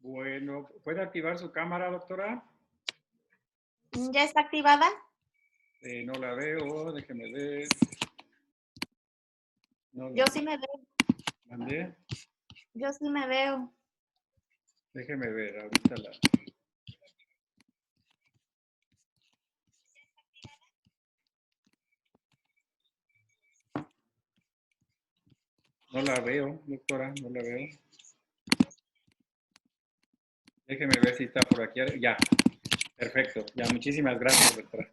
Bueno, ¿puede activar su cámara, doctora? ¿Ya está activada? No la veo, déjeme ver. No la Yo sí me veo. mandé. Yo sí me veo. Déjeme ver, ahorita la... No la veo, doctora, no la veo. Déjeme ver si está por aquí. Ya, perfecto. Ya, muchísimas gracias, doctora.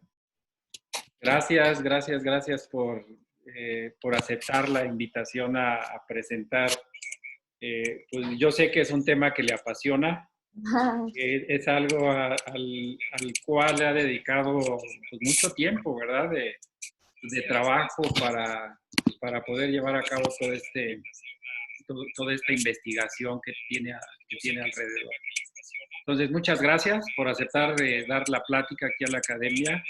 Gracias por aceptar la invitación a presentar. Pues yo sé que es un tema que le apasiona, es algo al cual le ha dedicado pues, mucho tiempo, ¿verdad? De trabajo para poder llevar a cabo toda esta investigación que tiene alrededor. Entonces, muchas gracias por aceptar dar la plática aquí a la academia.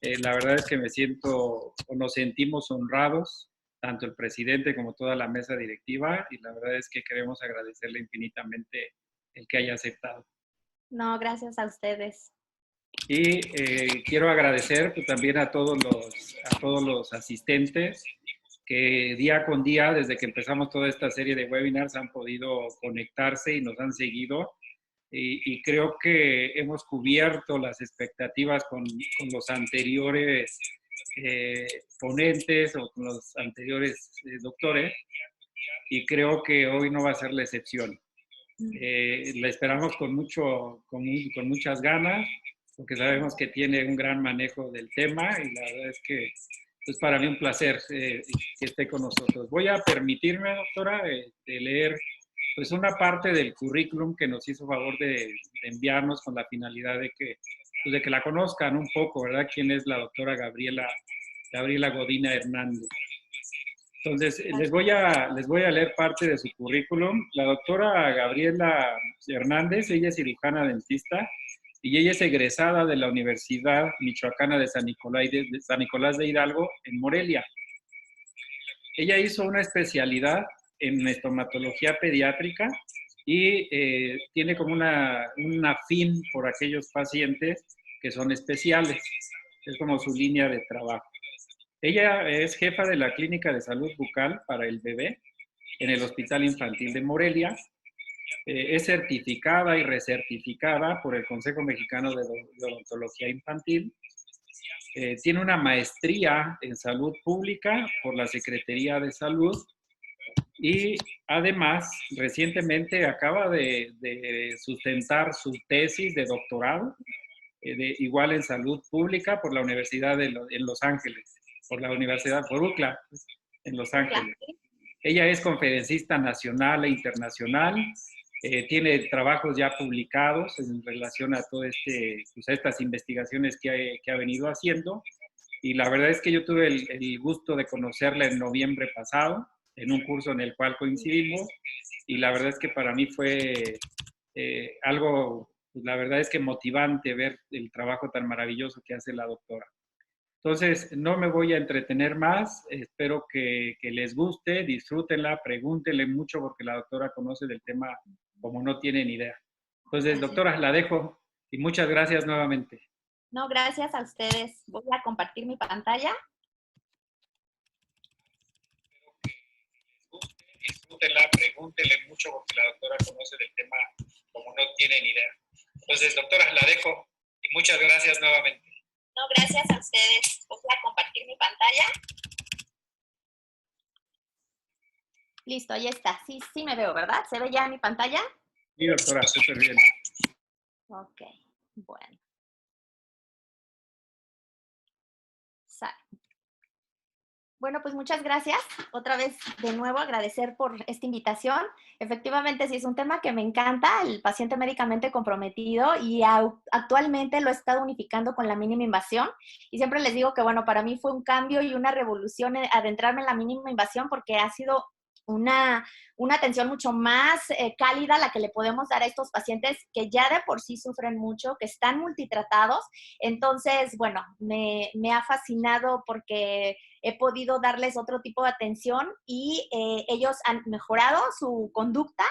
La verdad es que me siento o nos sentimos honrados, tanto el presidente como toda la mesa directiva, y la verdad es que queremos agradecerle infinitamente el que haya aceptado. No, gracias a ustedes. Y quiero agradecer pues, también a todos los asistentes que día con día, desde que empezamos toda esta serie de webinars, han podido conectarse y nos han seguido. Y creo que hemos cubierto las expectativas con los anteriores ponentes o con los anteriores doctores, y creo que hoy no va a ser la excepción. La esperamos con muchas ganas, porque sabemos que tiene un gran manejo del tema y la verdad es que es para mí un placer que esté con nosotros. Voy a permitirme, doctora, de leer pues una parte del currículum que nos hizo favor de enviarnos con la finalidad pues de que la conozcan un poco, ¿verdad? ¿Quién es la doctora Gabriela Godina Hernández? Entonces, les voy a leer parte de su currículum. La doctora Gabriela Hernández, ella es cirujana dentista y ella es egresada de la Universidad Michoacana de San Nicolás de Hidalgo, en Morelia. Ella hizo una especialidad en estomatología pediátrica y tiene como un afín por aquellos pacientes que son especiales. Es como su línea de trabajo. Ella es jefa de la Clínica de Salud Bucal para el Bebé en el Hospital Infantil de Morelia. Es certificada y recertificada por el Consejo Mexicano de Odontología Infantil. Tiene una maestría en salud pública por la Secretaría de Salud y además recientemente acaba de sustentar su tesis de doctorado, igual en salud pública por la Universidad en Los Ángeles, por la Universidad por UCLA en Los Ángeles. Ella es conferencista nacional e internacional, tiene trabajos ya publicados en relación a todo pues a estas investigaciones que ha venido haciendo, y la verdad es que yo tuve el gusto de conocerla en noviembre pasado, en un curso en el cual coincidimos, y la verdad es que para mí fue algo, pues la verdad es que motivante ver el trabajo tan maravilloso que hace la doctora. Entonces, no me voy a entretener más, espero que les guste, disfrútenla, pregúntenle mucho porque la doctora conoce del tema como no tienen idea. Entonces, doctora, la dejo y muchas gracias nuevamente. No, gracias a ustedes. Voy a compartir mi pantalla. Disfrútenla, pregúntenle mucho porque la doctora conoce del tema como no tienen idea. Entonces, doctora, la dejo y muchas gracias nuevamente. No, gracias a ustedes. Voy a compartir mi pantalla. Listo, ahí está. Sí, sí me veo, ¿verdad? ¿Se ve ya mi pantalla? Sí, doctora, súper bien. Ok, bueno. Bueno, pues muchas gracias. Otra vez, de nuevo, agradecer por esta invitación. Efectivamente, sí es un tema que me encanta, el paciente médicamente comprometido, y actualmente lo he estado unificando con la mínima invasión. Y siempre les digo que, bueno, para mí fue un cambio y una revolución adentrarme en la mínima invasión porque ha sido una atención mucho más cálida la que le podemos dar a estos pacientes que ya de por sí sufren mucho, que están multitratados. Entonces, bueno, me ha fascinado porque he podido darles otro tipo de atención y ellos han mejorado su conducta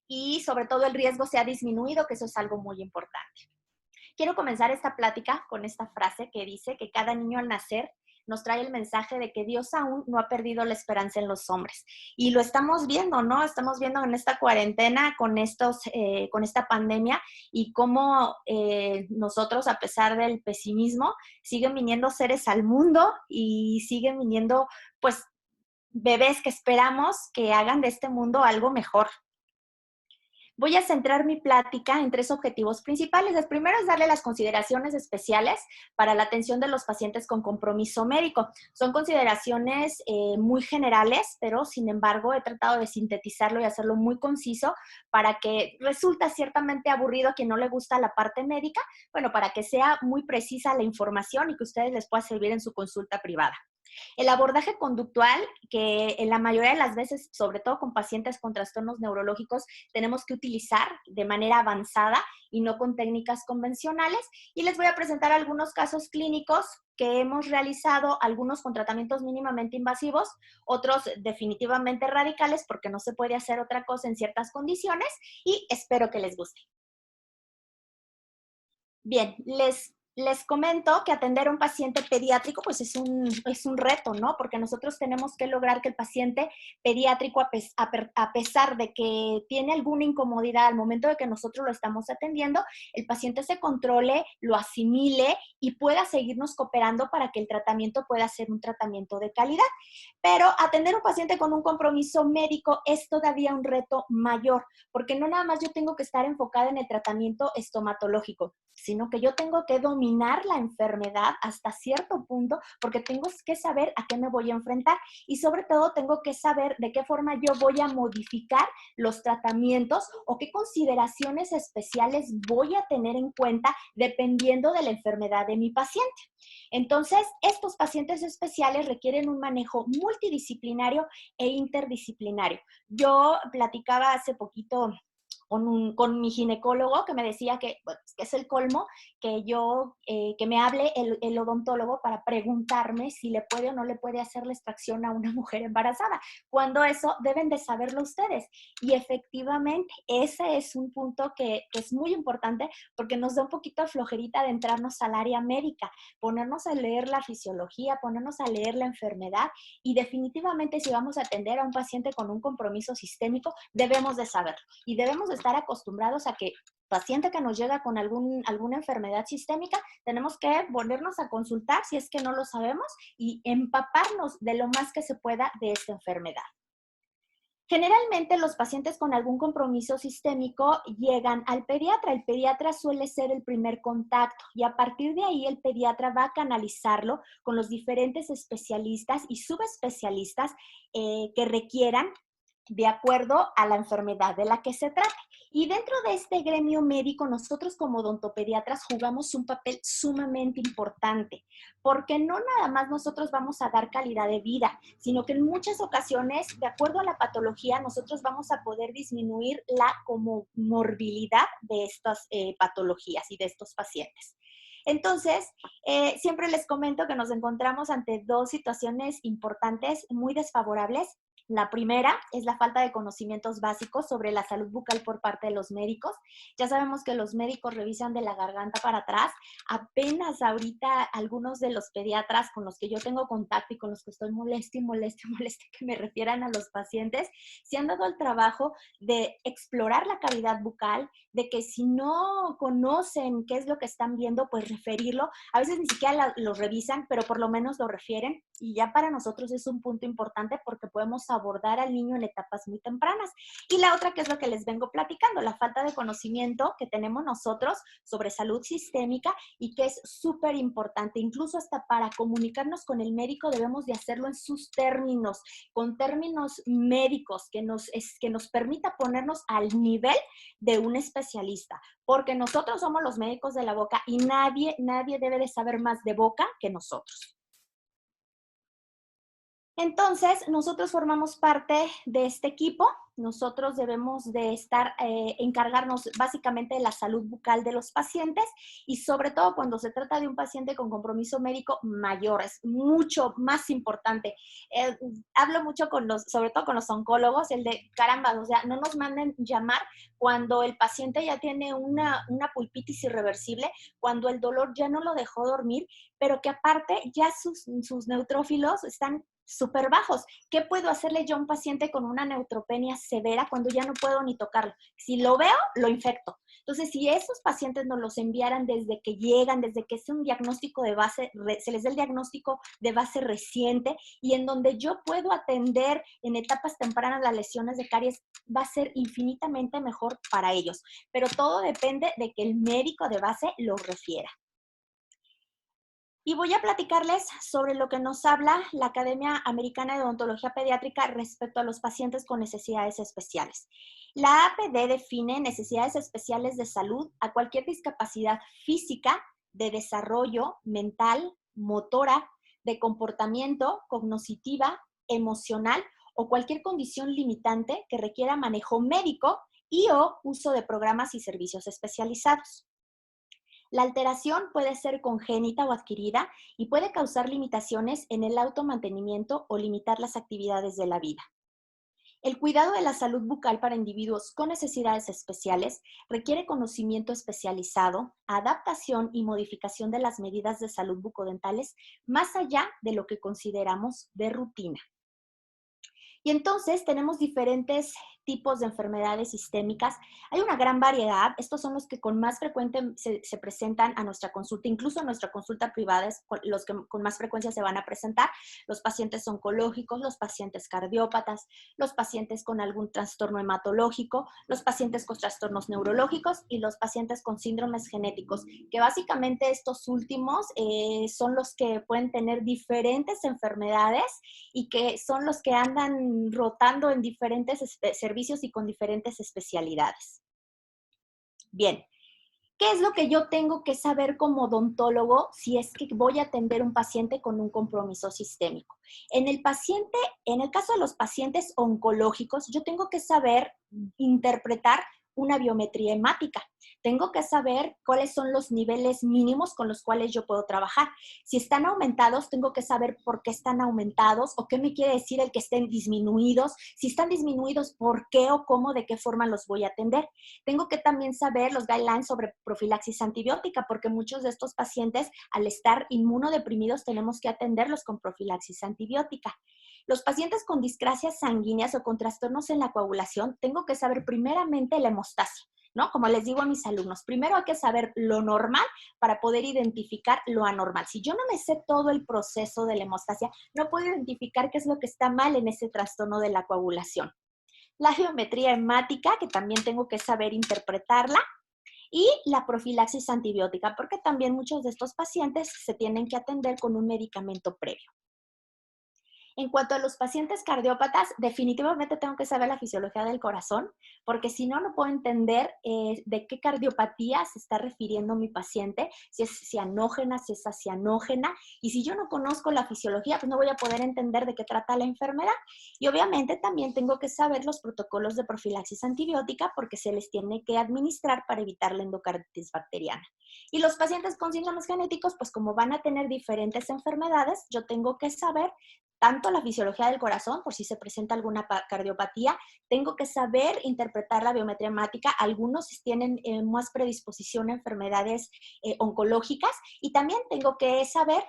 y sobre todo el riesgo se ha disminuido, que eso es algo muy importante. Quiero comenzar esta plática con esta frase que dice que cada niño al nacer nos trae el mensaje de que Dios aún no ha perdido la esperanza en los hombres. Y lo estamos viendo, ¿no? Estamos viendo en esta cuarentena, con esta pandemia, y cómo nosotros, a pesar del pesimismo, siguen viniendo seres al mundo y siguen viniendo, pues, bebés que esperamos que hagan de este mundo algo mejor. Voy a centrar mi plática en 3 objetivos principales. El primero es darle las consideraciones especiales para la atención de los pacientes con compromiso médico. Son consideraciones muy generales, pero sin embargo he tratado de sintetizarlo y hacerlo muy conciso para que resulta ciertamente aburrido a quien no le gusta la parte médica, bueno, para que sea muy precisa la información y que a ustedes les pueda servir en su consulta privada. El abordaje conductual, que en la mayoría de las veces, sobre todo con pacientes con trastornos neurológicos, tenemos que utilizar de manera avanzada y no con técnicas convencionales. Y les voy a presentar algunos casos clínicos que hemos realizado, algunos con tratamientos mínimamente invasivos, otros definitivamente radicales porque no se puede hacer otra cosa en ciertas condiciones, y espero que les guste. Bien, les comento que atender a un paciente pediátrico pues es un reto, ¿no? Porque nosotros tenemos que lograr que el paciente pediátrico, a pesar de que tiene alguna incomodidad al momento de que nosotros lo estamos atendiendo, el paciente se controle, lo asimile y pueda seguirnos cooperando para que el tratamiento pueda ser un tratamiento de calidad. Pero atender a un paciente con un compromiso médico es todavía un reto mayor, porque no nada más yo tengo que estar enfocada en el tratamiento estomatológico, sino que yo tengo que dominar la enfermedad hasta cierto punto, porque tengo que saber a qué me voy a enfrentar y sobre todo tengo que saber de qué forma yo voy a modificar los tratamientos o qué consideraciones especiales voy a tener en cuenta dependiendo de la enfermedad de mi paciente. Entonces, estos pacientes especiales requieren un manejo multidisciplinario e interdisciplinario. Yo platicaba hace poquito con mi ginecólogo que me decía que, bueno, que es el colmo, que me hable el odontólogo para preguntarme si le puede o no le puede hacer la extracción a una mujer embarazada, cuando eso deben de saberlo ustedes. Y efectivamente, ese es un punto que es muy importante porque nos da un poquito de flojerita de entrarnos al área médica, ponernos a leer la fisiología, ponernos a leer la enfermedad, y definitivamente si vamos a atender a un paciente con un compromiso sistémico, debemos de saberlo y debemos de estar acostumbrados a que paciente que nos llega con alguna enfermedad sistémica, tenemos que volvernos a consultar si es que no lo sabemos y empaparnos de lo más que se pueda de esta enfermedad. Generalmente los pacientes con algún compromiso sistémico llegan al pediatra. El pediatra suele ser el primer contacto y a partir de ahí el pediatra va a canalizarlo con los diferentes especialistas y subespecialistas que requieran de acuerdo a la enfermedad de la que se trate. Y dentro de este gremio médico, nosotros como odontopediatras jugamos un papel sumamente importante, porque no nada más nosotros vamos a dar calidad de vida, sino que en muchas ocasiones, de acuerdo a la patología, nosotros vamos a poder disminuir la comorbilidad de estas patologías y de estos pacientes. Entonces, siempre les comento que nos encontramos ante 2 situaciones importantes muy desfavorables. La primera es la falta de conocimientos básicos sobre la salud bucal por parte de los médicos. Ya sabemos que los médicos revisan de la garganta para atrás. Apenas ahorita algunos de los pediatras con los que yo tengo contacto y con los que estoy molesta que me refieran a los pacientes, se han dado el trabajo de explorar la cavidad bucal, de que si no conocen qué es lo que están viendo, pues referirlo. A veces ni siquiera lo revisan, pero por lo menos lo refieren. Y ya para nosotros es un punto importante porque podemos abordar al niño en etapas muy tempranas. Y la otra, que es lo que les vengo platicando, la falta de conocimiento que tenemos nosotros sobre salud sistémica y que es súper importante. Incluso hasta para comunicarnos con el médico debemos de hacerlo en sus términos, con términos médicos que nos permita ponernos al nivel de un especialista, porque nosotros somos los médicos de la boca y nadie debe de saber más de boca que nosotros. Entonces, nosotros formamos parte de este equipo nosotros debemos de estar, encargarnos básicamente de la salud bucal de los pacientes y sobre todo cuando se trata de un paciente con compromiso médico mayor, es mucho más importante. Hablo mucho sobre todo con los oncólogos, el de caramba, o sea, no nos manden llamar cuando el paciente ya tiene una pulpitis irreversible, cuando el dolor ya no lo dejó dormir, pero que aparte ya sus neutrófilos están súper bajos. ¿Qué puedo hacerle yo a un paciente con una neutropenia severa cuando ya no puedo ni tocarlo? Si lo veo, lo infecto. Entonces, si esos pacientes nos los enviaran desde que llegan, desde que es un diagnóstico de base, se les da el diagnóstico de base reciente y en donde yo puedo atender en etapas tempranas las lesiones de caries, va a ser infinitamente mejor para ellos. Pero todo depende de que el médico de base lo refiera. Y voy a platicarles sobre lo que nos habla la Academia Americana de Odontología Pediátrica respecto a los pacientes con necesidades especiales. La APD define necesidades especiales de salud a cualquier discapacidad física, de desarrollo, mental, motora, de comportamiento, cognitiva, emocional o cualquier condición limitante que requiera manejo médico y o uso de programas y servicios especializados. La alteración puede ser congénita o adquirida y puede causar limitaciones en el automantenimiento o limitar las actividades de la vida. El cuidado de la salud bucal para individuos con necesidades especiales requiere conocimiento especializado, adaptación y modificación de las medidas de salud bucodentales más allá de lo que consideramos de rutina. Y entonces tenemos diferentes tipos de enfermedades sistémicas. Hay una gran variedad. Estos son los que con más frecuencia se presentan a nuestra consulta, incluso a nuestra consulta privada es los que con más frecuencia se van a presentar. Los pacientes oncológicos, los pacientes cardiópatas, los pacientes con algún trastorno hematológico, los pacientes con trastornos neurológicos y los pacientes con síndromes genéticos, que básicamente estos últimos son los que pueden tener diferentes enfermedades y que son los que andan rotando en diferentes servicios y con diferentes especialidades. Bien, ¿qué es lo que yo tengo que saber como odontólogo si es que voy a atender un paciente con un compromiso sistémico? En el caso de los pacientes oncológicos, yo tengo que saber interpretar una biometría hemática. Tengo que saber cuáles son los niveles mínimos con los cuales yo puedo trabajar. Si están aumentados, tengo que saber por qué están aumentados o qué me quiere decir el que estén disminuidos. Si están disminuidos, ¿por qué o cómo, de qué forma los voy a atender? Tengo que también saber los guidelines sobre profilaxis antibiótica, porque muchos de estos pacientes, al estar inmunodeprimidos, tenemos que atenderlos con profilaxis antibiótica. Los pacientes con discrasias sanguíneas o con trastornos en la coagulación, tengo que saber primeramente la hemostasia, ¿no? Como les digo a mis alumnos, primero hay que saber lo normal para poder identificar lo anormal. Si yo no me sé todo el proceso de la hemostasia, no puedo identificar qué es lo que está mal en ese trastorno de la coagulación. La geometría hemática, que también tengo que saber interpretarla, y la profilaxis antibiótica, porque también muchos de estos pacientes se tienen que atender con un medicamento previo. En cuanto a los pacientes cardiópatas, definitivamente tengo que saber la fisiología del corazón, porque si no, no puedo entender de qué cardiopatía se está refiriendo mi paciente, si es cianógena, si es acianógena, y si yo no conozco la fisiología, pues no voy a poder entender de qué trata la enfermedad. Y obviamente también tengo que saber los protocolos de profilaxis antibiótica, porque se les tiene que administrar para evitar la endocarditis bacteriana. Y los pacientes con síndromes genéticos, pues como van a tener diferentes enfermedades, yo tengo que saber tanto la fisiología del corazón, por si se presenta alguna cardiopatía, tengo que saber interpretar la biometría hemática, algunos tienen más predisposición a enfermedades oncológicas, y también tengo que saber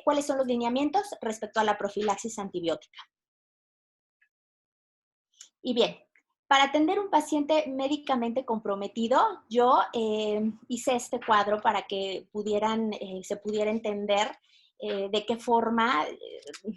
cuáles son los lineamientos respecto a la profilaxis antibiótica. Y bien, para atender un paciente médicamente comprometido, yo hice este cuadro para que se pudiera entender de qué forma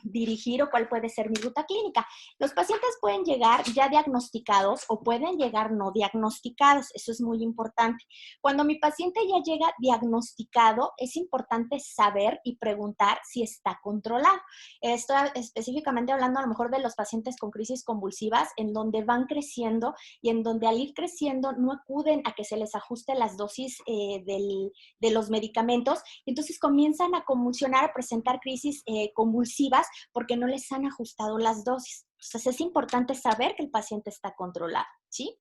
dirigir o cuál puede ser mi ruta clínica. Los pacientes pueden llegar ya diagnosticados o pueden llegar no diagnosticados, eso es muy importante. Cuando mi paciente ya llega diagnosticado, es importante saber y preguntar si está controlado. Estoy específicamente hablando a lo mejor de los pacientes con crisis convulsivas, en donde van creciendo y en donde al ir creciendo no acuden a que se les ajuste las dosis de los medicamentos, entonces comienzan a convulsionar a presentar crisis convulsivas porque no les han ajustado las dosis. Entonces es importante saber que el paciente está controlado, ¿sí?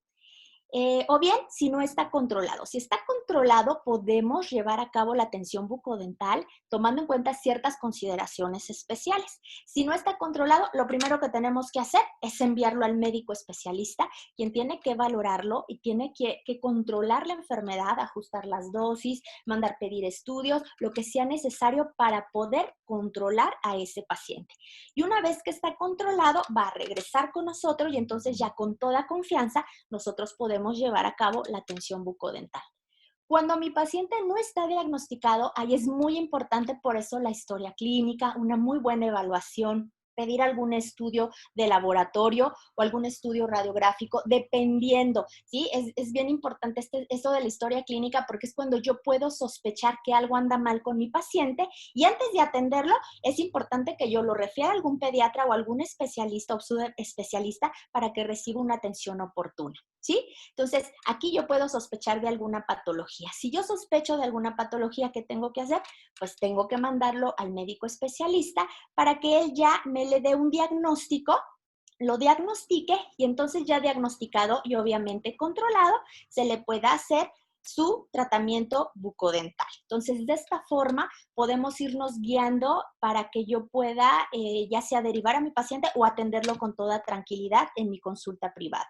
O bien, si no está controlado. Si está controlado, podemos llevar a cabo la atención bucodental tomando en cuenta ciertas consideraciones especiales. Si no está controlado, lo primero que tenemos que hacer es enviarlo al médico especialista, quien tiene que valorarlo y tiene que controlar la enfermedad, ajustar las dosis, mandar pedir estudios, lo que sea necesario para poder controlar a ese paciente. Y una vez que está controlado, va a regresar con nosotros y entonces ya con toda confianza nosotros podemos llevar a cabo la atención bucodental. Cuando mi paciente no está diagnosticado, ahí es muy importante por eso la historia clínica, una muy buena evaluación, pedir algún estudio de laboratorio o algún estudio radiográfico, dependiendo, ¿sí? Es bien importante esto de la historia clínica porque es cuando yo puedo sospechar que algo anda mal con mi paciente y antes de atenderlo es importante que yo lo refiera a algún pediatra o algún especialista o subespecialista para que reciba una atención oportuna, ¿sí? Entonces, aquí yo puedo sospechar de alguna patología. Si yo sospecho de alguna patología, ¿qué tengo que hacer? Pues tengo que mandarlo al médico especialista para que él ya me le dé un diagnóstico, lo diagnostique y entonces ya diagnosticado y obviamente controlado, se le pueda hacer su tratamiento bucodental. Entonces, de esta forma podemos irnos guiando para que yo pueda ya sea derivar a mi paciente o atenderlo con toda tranquilidad en mi consulta privada.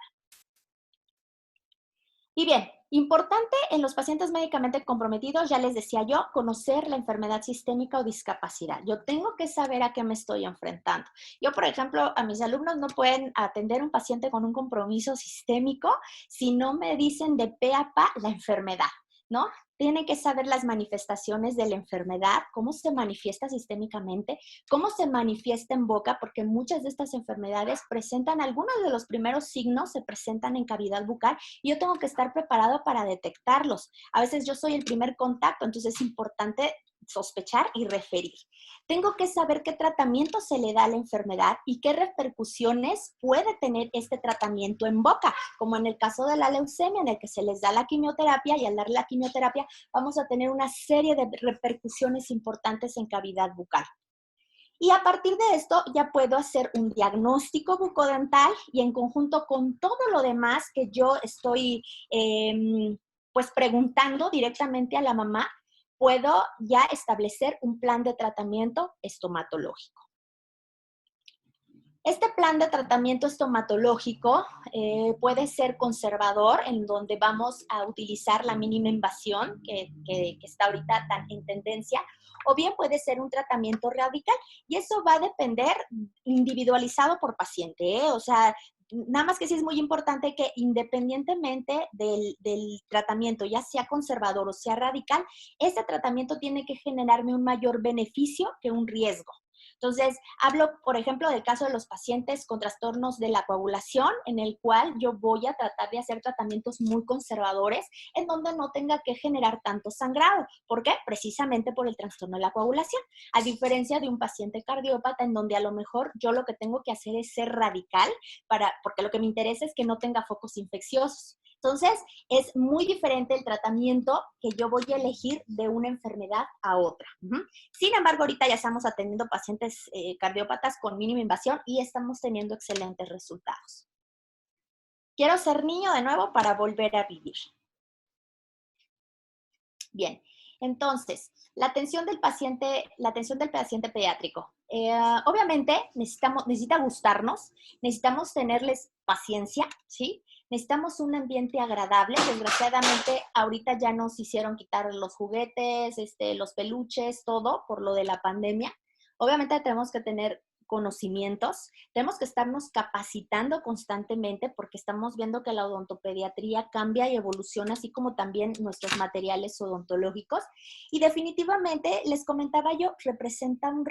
Y bien, importante en los pacientes médicamente comprometidos, ya les decía yo, conocer la enfermedad sistémica o discapacidad. Yo tengo que saber a qué me estoy enfrentando. Yo, por ejemplo, a mis alumnos no pueden atender a un paciente con un compromiso sistémico si no me dicen de pe a pa la enfermedad, ¿no? Tienen que saber las manifestaciones de la enfermedad, cómo se manifiesta sistémicamente, cómo se manifiesta en boca, porque muchas de estas enfermedades presentan, algunos de los primeros signos se presentan en cavidad bucal y yo tengo que estar preparado para detectarlos. A veces yo soy el primer contacto, entonces es importante sospechar y referir. Tengo que saber qué tratamiento se le da a la enfermedad y qué repercusiones puede tener este tratamiento en boca, como en el caso de la leucemia, en el que se les da la quimioterapia y al darle la quimioterapia vamos a tener una serie de repercusiones importantes en cavidad bucal. Y a partir de esto ya puedo hacer un diagnóstico bucodental y en conjunto con todo lo demás que yo estoy pues preguntando directamente a la mamá, puedo ya establecer un plan de tratamiento estomatológico. Este plan de tratamiento estomatológico puede ser conservador, en donde vamos a utilizar la mínima invasión que está ahorita tan en tendencia, o bien puede ser un tratamiento radical, y eso va a depender individualizado por paciente, ¿eh? O sea, nada más que sí es muy importante que independientemente del tratamiento, ya sea conservador o sea radical, este tratamiento tiene que generarme un mayor beneficio que un riesgo. Entonces, hablo, por ejemplo, del caso de los pacientes con trastornos de la coagulación, en el cual yo voy a tratar de hacer tratamientos muy conservadores, en donde no tenga que generar tanto sangrado. ¿Por qué? Precisamente por el trastorno de la coagulación. A diferencia de un paciente cardiópata, en donde a lo mejor yo lo que tengo que hacer es ser radical, porque lo que me interesa es que no tenga focos infecciosos. Entonces, es muy diferente el tratamiento que yo voy a elegir de una enfermedad a otra. Sin embargo, ahorita ya estamos atendiendo pacientes cardiópatas con mínima invasión y estamos teniendo excelentes resultados. Quiero ser niño de nuevo para volver a vivir. Bien, entonces, la atención del paciente pediátrico. Obviamente, necesita gustarnos, necesitamos tenerles paciencia, ¿sí? Necesitamos un ambiente agradable. Desgraciadamente, ahorita ya nos hicieron quitar los juguetes, los peluches, todo por lo de la pandemia. Obviamente tenemos que tener conocimientos, tenemos que estarnos capacitando constantemente porque estamos viendo que la odontopediatría cambia y evoluciona, así como también nuestros materiales odontológicos. Y definitivamente, les comentaba yo, representa un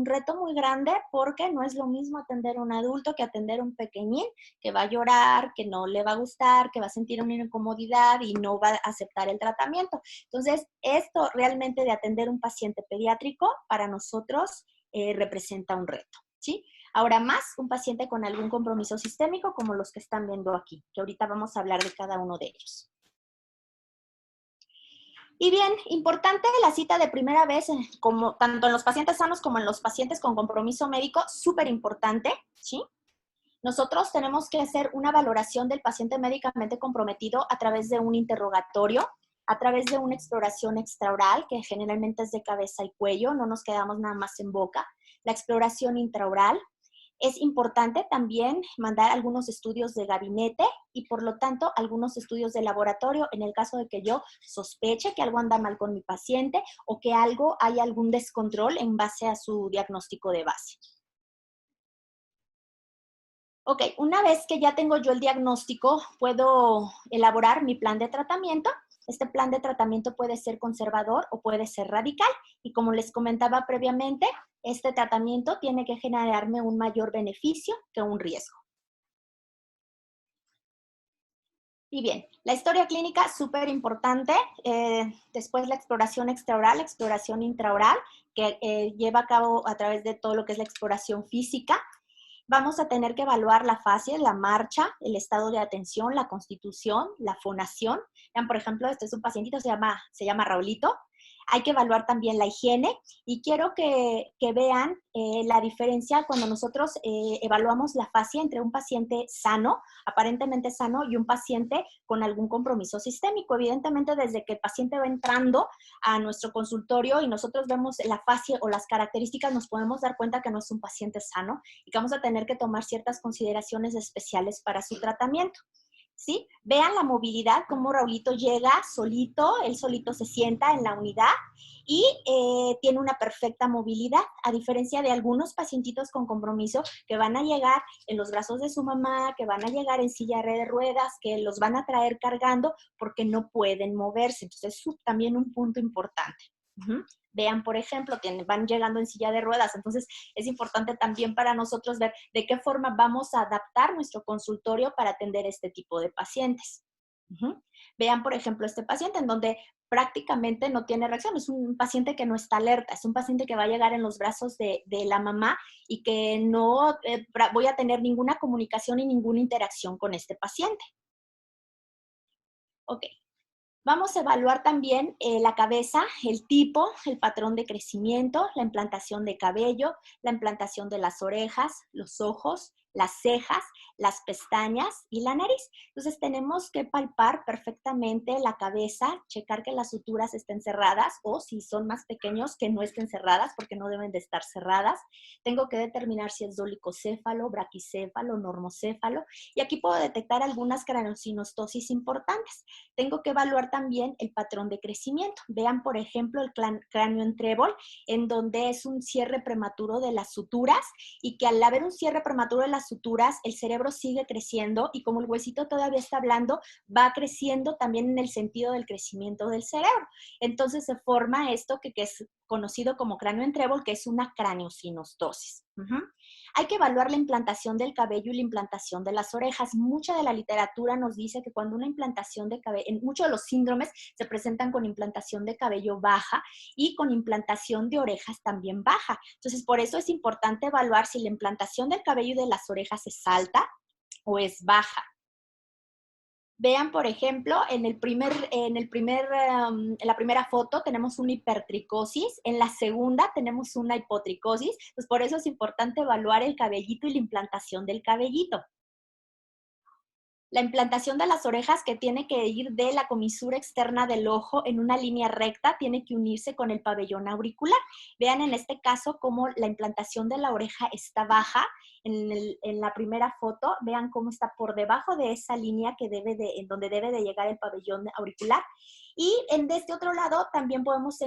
reto muy grande porque no es lo mismo atender a un adulto que atender a un pequeñín que va a llorar, que no le va a gustar, que va a sentir una incomodidad y no va a aceptar el tratamiento. Entonces, esto realmente de atender a un paciente pediátrico para nosotros representa un reto, ¿sí? Ahora más un paciente con algún compromiso sistémico como los que están viendo aquí, que ahorita vamos a hablar de cada uno de ellos. Y bien, importante la cita de primera vez, como tanto en los pacientes sanos como en los pacientes con compromiso médico, súper importante, ¿sí? Nosotros tenemos que hacer una valoración del paciente médicamente comprometido a través de un interrogatorio, a través de una exploración extraoral, que generalmente es de cabeza y cuello, no nos quedamos nada más en boca. La exploración intraoral. Es importante también mandar algunos estudios de gabinete y por lo tanto algunos estudios de laboratorio en el caso de que yo sospeche que algo anda mal con mi paciente o que hay algún descontrol en base a su diagnóstico de base. Ok, una vez que ya tengo yo el diagnóstico, puedo elaborar mi plan de tratamiento. Este plan de tratamiento puede ser conservador o puede ser radical. Y como les comentaba previamente, este tratamiento tiene que generarme un mayor beneficio que un riesgo. Y bien, la historia clínica, súper importante. Después la exploración extraoral, la exploración intraoral, que lleva a cabo a través de todo lo que es la exploración física. Vamos a tener que evaluar la fase, la marcha, el estado de atención, la constitución, la fonación. Vean, por ejemplo, este es un pacientito, se llama Raulito. Hay que evaluar también la higiene y quiero que vean la diferencia cuando nosotros evaluamos la fascia entre un paciente sano, aparentemente sano, y un paciente con algún compromiso sistémico. Evidentemente, desde que el paciente va entrando a nuestro consultorio y nosotros vemos la fascia o las características, nos podemos dar cuenta que no es un paciente sano y que vamos a tener que tomar ciertas consideraciones especiales para su tratamiento. ¿Sí? Vean la movilidad, cómo Raulito llega solito, él solito se sienta en la unidad y tiene una perfecta movilidad, a diferencia de algunos pacientitos con compromiso que van a llegar en los brazos de su mamá, que van a llegar en silla de ruedas, que los van a traer cargando porque no pueden moverse. Entonces, es también un punto importante. Vean, por ejemplo, que van llegando en silla de ruedas. Entonces, es importante también para nosotros ver de qué forma vamos a adaptar nuestro consultorio para atender este tipo de pacientes. Vean, por ejemplo, este paciente en donde prácticamente no tiene reacción. Es un paciente que no está alerta. Es un paciente que va a llegar en los brazos de la mamá y que no voy a tener ninguna comunicación y ninguna interacción con este paciente. Ok. Vamos a evaluar también la cabeza, el tipo, el patrón de crecimiento, la implantación de cabello, la implantación de las orejas, los ojos, las cejas, las pestañas y la nariz. Entonces tenemos que palpar perfectamente la cabeza, checar que las suturas estén cerradas o si son más pequeños que no estén cerradas porque no deben de estar cerradas. Tengo que determinar si es dolicocéfalo, braquicéfalo, normocéfalo y aquí puedo detectar algunas craneosinostosis importantes. Tengo que evaluar también el patrón de crecimiento. Vean, por ejemplo, el cráneo en trébol, en donde es un cierre prematuro de las suturas y que al haber un cierre prematuro de las suturas, el cerebro sigue creciendo y como el huesito todavía está hablando, va creciendo también en el sentido del crecimiento del cerebro. Entonces se forma esto que es conocido como cráneo en trébol, que es una craneosinostosis. Hay que evaluar la implantación del cabello y la implantación de las orejas. Mucha de la literatura nos dice que cuando una implantación de cabello, en muchos de los síndromes se presentan con implantación de cabello baja y con implantación de orejas también baja. Entonces, por eso es importante evaluar si la implantación del cabello y de las orejas es alta o es baja. Vean, por ejemplo, en la primera foto tenemos una hipertricosis, en la segunda tenemos una hipotricosis, pues por eso es importante evaluar el cabellito y la implantación del cabellito. La implantación de las orejas que tiene que ir de la comisura externa del ojo en una línea recta, tiene que unirse con el pabellón auricular. Vean en este caso cómo la implantación de la oreja está baja. En la primera foto, vean cómo está por debajo de esa línea en donde debe de llegar el pabellón auricular. Y de este otro lado también vemos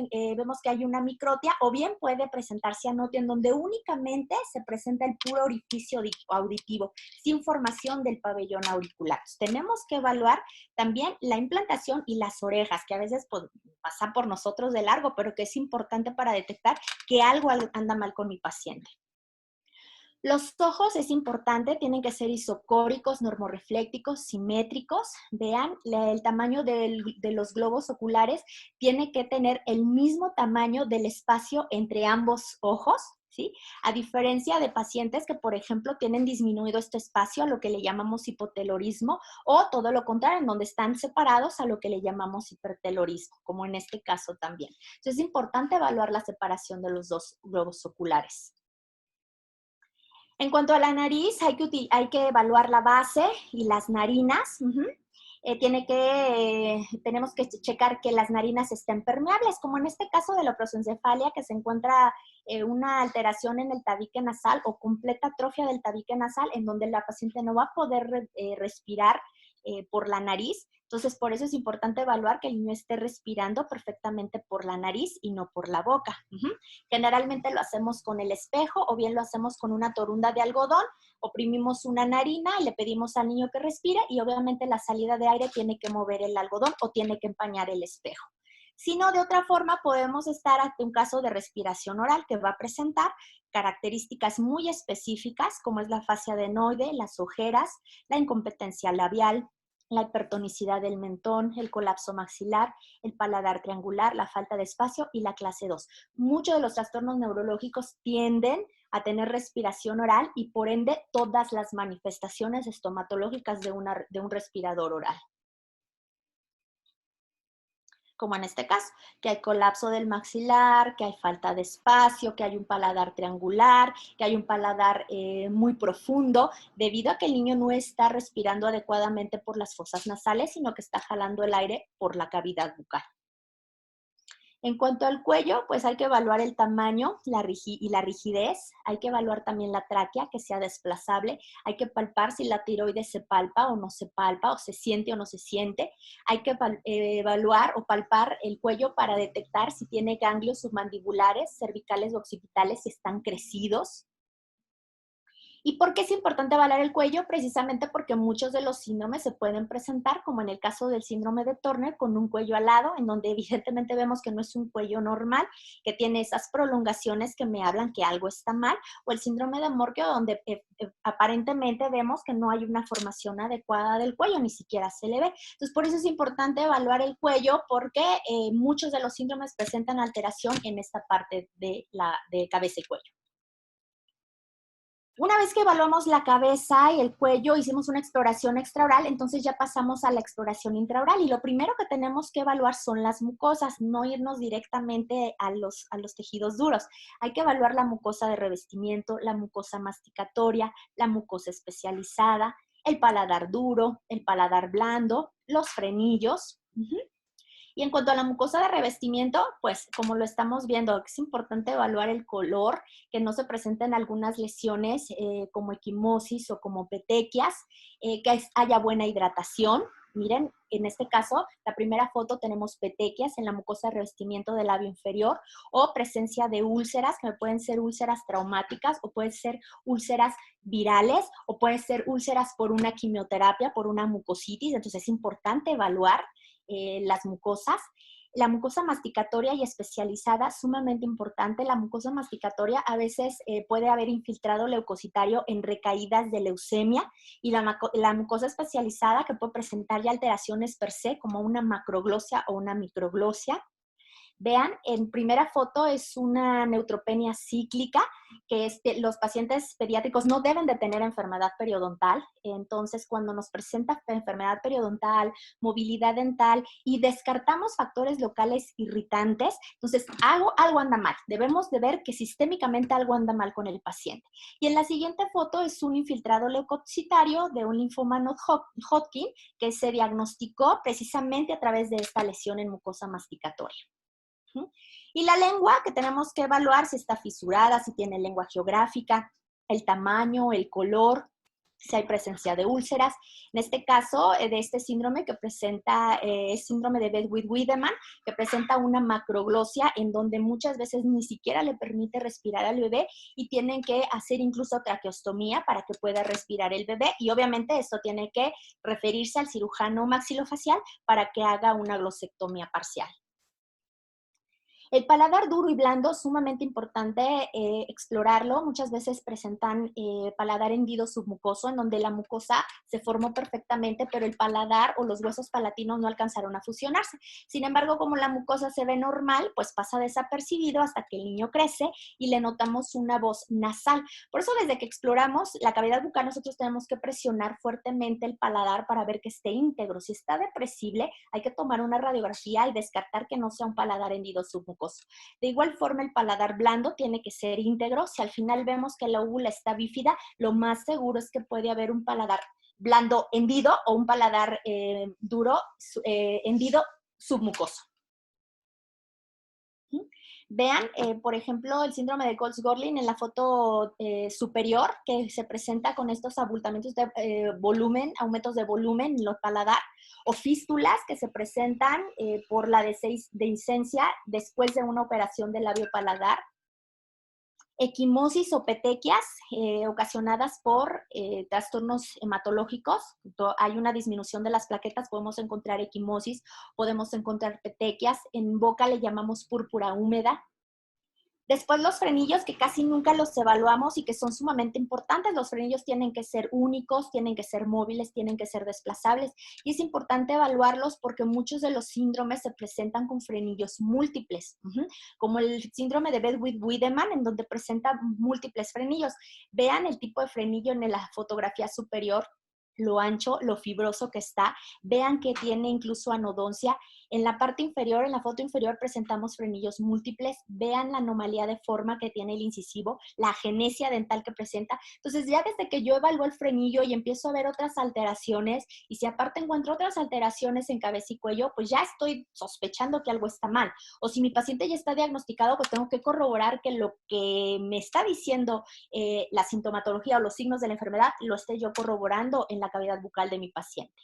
que hay una microtia o bien puede presentarse anotio en donde únicamente se presenta el puro orificio auditivo, sin formación del pabellón auricular. Tenemos que evaluar también la implantación y las orejas, que a veces pues, pasan por nosotros de largo, pero que es importante para detectar que algo anda mal con mi paciente. Los ojos es importante, tienen que ser isocóricos, normoreflécticos, simétricos. Vean, el tamaño de los globos oculares tiene que tener el mismo tamaño del espacio entre ambos ojos, ¿sí? A diferencia de pacientes que, por ejemplo, tienen disminuido este espacio a lo que le llamamos hipotelorismo, o todo lo contrario, en donde están separados a lo que le llamamos hipertelorismo, como en este caso también. Entonces es importante evaluar la separación de los dos globos oculares. En cuanto a la nariz, hay que evaluar la base y las narinas. Tenemos que checar que las narinas estén permeables, como en este caso de la prosencefalia, que se encuentra una alteración en el tabique nasal o completa atrofia del tabique nasal, en donde la paciente no va a poder respirar por la nariz. Entonces, por eso es importante evaluar que el niño esté respirando perfectamente por la nariz y no por la boca. Generalmente lo hacemos con el espejo o bien lo hacemos con una torunda de algodón. Oprimimos una narina y le pedimos al niño que respire y obviamente la salida de aire tiene que mover el algodón o tiene que empañar el espejo. Si no, de otra forma, podemos estar ante un caso de respiración oral que va a presentar características muy específicas, como es la fascia adenoide, las ojeras, la incompetencia labial, la hipertonicidad del mentón, el colapso maxilar, el paladar triangular, la falta de espacio y la clase 2. Muchos de los trastornos neurológicos tienden a tener respiración oral y por ende todas las manifestaciones estomatológicas de un respirador oral. Como en este caso, que hay colapso del maxilar, que hay falta de espacio, que hay un paladar triangular, que hay un paladar muy profundo, debido a que el niño no está respirando adecuadamente por las fosas nasales, sino que está jalando el aire por la cavidad bucal. En cuanto al cuello, pues hay que evaluar el tamaño y la rigidez. Hay que evaluar también la tráquea, que sea desplazable. Hay que palpar si la tiroides se palpa o no se palpa, o se siente o no se siente. Hay que evaluar o palpar el cuello para detectar si tiene ganglios submandibulares, cervicales o occipitales, si están crecidos. ¿Y por qué es importante evaluar el cuello? Precisamente porque muchos de los síndromes se pueden presentar, como en el caso del síndrome de Turner, con un cuello alado, en donde evidentemente vemos que no es un cuello normal, que tiene esas prolongaciones que me hablan que algo está mal, o el síndrome de Morquio, donde aparentemente vemos que no hay una formación adecuada del cuello, ni siquiera se le ve. Entonces, por eso es importante evaluar el cuello, porque muchos de los síndromes presentan alteración en esta parte de cabeza y cuello. Una vez que evaluamos la cabeza y el cuello, hicimos una exploración extraoral, entonces ya pasamos a la exploración intraoral. Y lo primero que tenemos que evaluar son las mucosas, no irnos directamente a los tejidos duros. Hay que evaluar la mucosa de revestimiento, la mucosa masticatoria, la mucosa especializada, el paladar duro, el paladar blando, los frenillos. Y en cuanto a la mucosa de revestimiento, pues como lo estamos viendo, es importante evaluar el color, que no se presenten algunas lesiones como equimosis o como petequias, que haya buena hidratación. Miren, en este caso, la primera foto tenemos petequias en la mucosa de revestimiento del labio inferior o presencia de úlceras, que pueden ser úlceras traumáticas o pueden ser úlceras virales o pueden ser úlceras por una quimioterapia, por una mucositis. Entonces es importante evaluar las mucosas. La mucosa masticatoria y especializada, sumamente importante. La mucosa masticatoria a veces puede haber infiltrado leucocitario en recaídas de leucemia, y la mucosa especializada, que puede presentar ya alteraciones per se, como una macroglosia o una microglosia. Vean, en primera foto es una neutropenia cíclica, que los pacientes pediátricos no deben de tener enfermedad periodontal. Entonces, cuando nos presenta enfermedad periodontal, movilidad dental y descartamos factores locales irritantes, entonces algo anda mal. Debemos de ver que sistémicamente algo anda mal con el paciente. Y en la siguiente foto es un infiltrado leucocitario de un linfoma Hodgkin que se diagnosticó precisamente a través de esta lesión en mucosa masticatoria. Y la lengua, que tenemos que evaluar si está fisurada, si tiene lengua geográfica, el tamaño, el color, si hay presencia de úlceras. En este caso, de este síndrome que presenta, es síndrome de Behçet-Wiedemann, que presenta una macroglosia en donde muchas veces ni siquiera le permite respirar al bebé y tienen que hacer incluso traqueostomía para que pueda respirar el bebé, y obviamente esto tiene que referirse al cirujano maxilofacial para que haga una glosectomía parcial. El paladar duro y blando, sumamente importante explorarlo. Muchas veces presentan paladar hendido submucoso, en donde la mucosa se formó perfectamente, pero el paladar o los huesos palatinos no alcanzaron a fusionarse. Sin embargo, como la mucosa se ve normal, pues pasa desapercibido hasta que el niño crece y le notamos una voz nasal. Por eso, desde que exploramos la cavidad bucal, nosotros tenemos que presionar fuertemente el paladar para ver que esté íntegro. Si está depresible, hay que tomar una radiografía y descartar que no sea un paladar hendido submucoso. De igual forma, el paladar blando tiene que ser íntegro. Si al final vemos que la úvula está bífida, lo más seguro es que puede haber un paladar blando hendido o un paladar duro hendido submucoso. Vean, por ejemplo, el síndrome de Coles-Gorlin en la foto superior, que se presenta con estos abultamientos de volumen, aumentos de volumen en los paladar, o fístulas que se presentan por la dehiscencia después de una operación del labio paladar. Equimosis o petequias ocasionadas por trastornos hematológicos. Hay una disminución de las plaquetas, podemos encontrar equimosis, podemos encontrar petequias. En boca le llamamos púrpura húmeda. Después los frenillos, que casi nunca los evaluamos y que son sumamente importantes. Los frenillos tienen que ser únicos, tienen que ser móviles, tienen que ser desplazables. Y es importante evaluarlos porque muchos de los síndromes se presentan con frenillos múltiples, como el síndrome de Bedwick-Wiedemann, en donde presenta múltiples frenillos. Vean el tipo de frenillo en la fotografía superior, lo ancho, lo fibroso que está. Vean que tiene incluso anodoncia. En la parte inferior, en la foto inferior, presentamos frenillos múltiples. Vean la anomalía de forma que tiene el incisivo, la agenesia dental que presenta. Entonces, ya desde que yo evalúo el frenillo y empiezo a ver otras alteraciones, y si aparte encuentro otras alteraciones en cabeza y cuello, pues ya estoy sospechando que algo está mal. O si mi paciente ya está diagnosticado, pues tengo que corroborar que lo que me está diciendo la sintomatología o los signos de la enfermedad, lo esté yo corroborando en la cavidad bucal de mi paciente.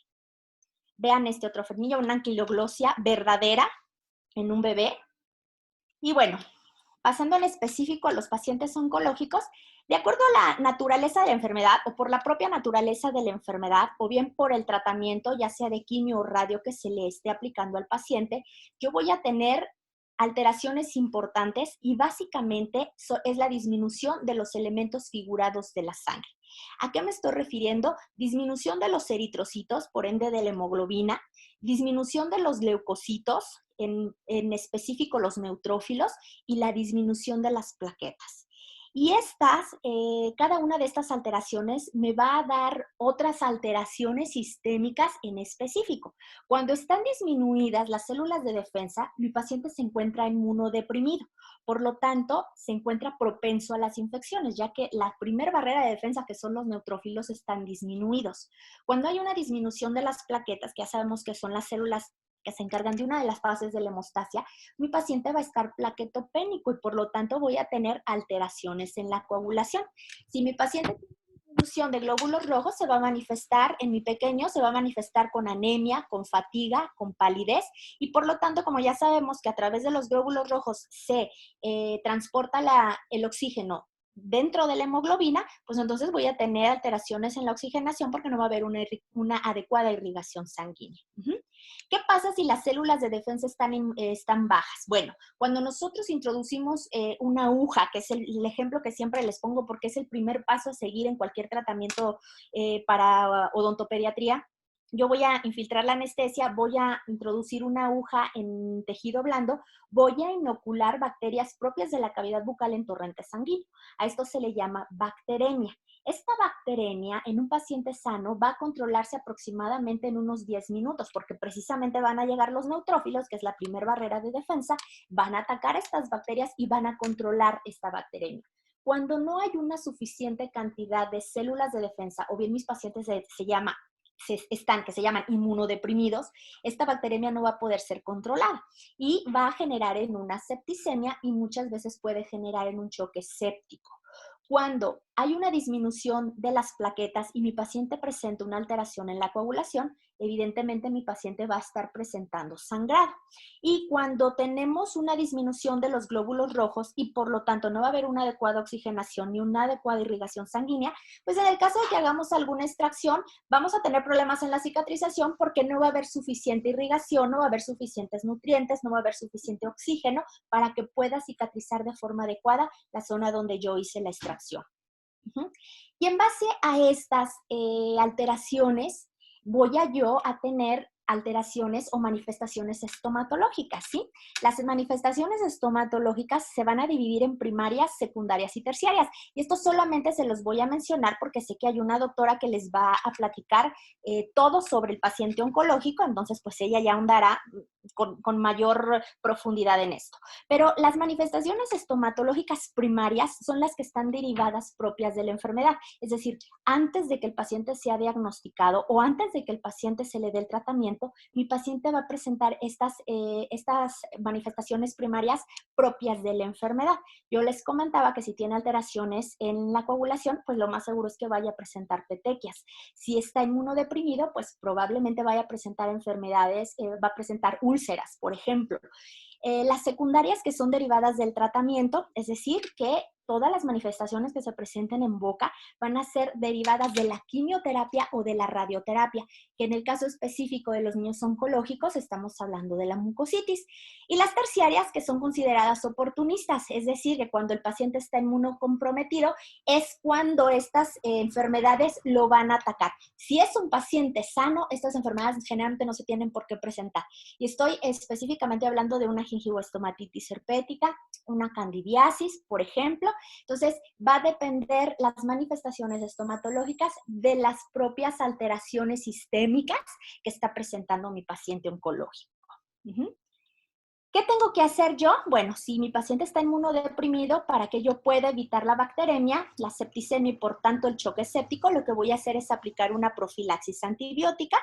Vean este otro frenillo, una anquiloglosia verdadera en un bebé. Y bueno, pasando en específico a los pacientes oncológicos, de acuerdo a la naturaleza de la enfermedad o por la propia naturaleza de la enfermedad o bien por el tratamiento, ya sea de quimio o radio que se le esté aplicando al paciente, yo voy a tener alteraciones importantes y básicamente es la disminución de los elementos figurados de la sangre. ¿A qué me estoy refiriendo? Disminución de los eritrocitos, por ende de la hemoglobina, disminución de los leucocitos, en específico los neutrófilos, y la disminución de las plaquetas. Y cada una de estas alteraciones me va a dar otras alteraciones sistémicas en específico. Cuando están disminuidas las células de defensa, mi paciente se encuentra inmunodeprimido. Por lo tanto, se encuentra propenso a las infecciones, ya que la primera barrera de defensa, que son los neutrófilos, están disminuidos. Cuando hay una disminución de las plaquetas, que ya sabemos que son las células que se encargan de una de las fases de la hemostasia, mi paciente va a estar plaquetopénico y por lo tanto voy a tener alteraciones en la coagulación. Si mi paciente tiene disminución de glóbulos rojos, se va a manifestar, en mi pequeño, se va a manifestar con anemia, con fatiga, con palidez, y por lo tanto, como ya sabemos que a través de los glóbulos rojos se transporta el oxígeno dentro de la hemoglobina, pues entonces voy a tener alteraciones en la oxigenación porque no va a haber una adecuada irrigación sanguínea. ¿Qué pasa si las células de defensa están bajas? Bueno, cuando nosotros introducimos una aguja, que es el ejemplo que siempre les pongo porque es el primer paso a seguir en cualquier tratamiento para odontopediatría, yo voy a infiltrar la anestesia, voy a introducir una aguja en tejido blando, voy a inocular bacterias propias de la cavidad bucal en torrente sanguíneo. A esto se le llama bacteremia. Esta bacteremia en un paciente sano va a controlarse aproximadamente en unos 10 minutos, porque precisamente van a llegar los neutrófilos, que es la primera barrera de defensa, van a atacar estas bacterias y van a controlar esta bacteremia. Cuando no hay una suficiente cantidad de células de defensa, o bien mis pacientes que se llaman inmunodeprimidos, esta bacteremia no va a poder ser controlada y va a generar en una septicemia y muchas veces puede generar en un choque séptico. Cuando hay una disminución de las plaquetas y mi paciente presenta una alteración en la coagulación, evidentemente mi paciente va a estar presentando sangrado. Y cuando tenemos una disminución de los glóbulos rojos y por lo tanto no va a haber una adecuada oxigenación ni una adecuada irrigación sanguínea, pues en el caso de que hagamos alguna extracción, vamos a tener problemas en la cicatrización porque no va a haber suficiente irrigación, no va a haber suficientes nutrientes, no va a haber suficiente oxígeno para que pueda cicatrizar de forma adecuada la zona donde yo hice la extracción. Y en base a estas alteraciones, voy yo a tener alteraciones o manifestaciones estomatológicas, ¿sí? Las manifestaciones estomatológicas se van a dividir en primarias, secundarias y terciarias. Y esto solamente se los voy a mencionar porque sé que hay una doctora que les va a platicar todo sobre el paciente oncológico, entonces pues ella ya ahondará con mayor profundidad en esto. Pero las manifestaciones estomatológicas primarias son las que están derivadas propias de la enfermedad, es decir, antes de que el paciente sea diagnosticado o antes de que el paciente se le dé el tratamiento, mi paciente va a presentar estas manifestaciones primarias propias de la enfermedad. Yo les comentaba que si tiene alteraciones en la coagulación, pues lo más seguro es que vaya a presentar petequias. Si está inmunodeprimido, pues probablemente vaya a presentar enfermedades, va a presentar úlceras, por ejemplo. Las secundarias que son derivadas del tratamiento, es decir, que todas las manifestaciones que se presenten en boca van a ser derivadas de la quimioterapia o de la radioterapia, que en el caso específico de los niños oncológicos estamos hablando de la mucositis. Y las terciarias que son consideradas oportunistas, es decir, que cuando el paciente está inmunocomprometido es cuando estas enfermedades lo van a atacar. Si es un paciente sano, estas enfermedades generalmente no se tienen por qué presentar. Y estoy específicamente hablando de una gingivoestomatitis herpética, una candidiasis, por ejemplo. Entonces, va a depender las manifestaciones estomatológicas de las propias alteraciones sistémicas que está presentando mi paciente oncológico. ¿Qué tengo que hacer yo? Bueno, si mi paciente está inmunodeprimido, para que yo pueda evitar la bacteremia, la septicemia y por tanto el choque séptico, lo que voy a hacer es aplicar una profilaxis antibiótica.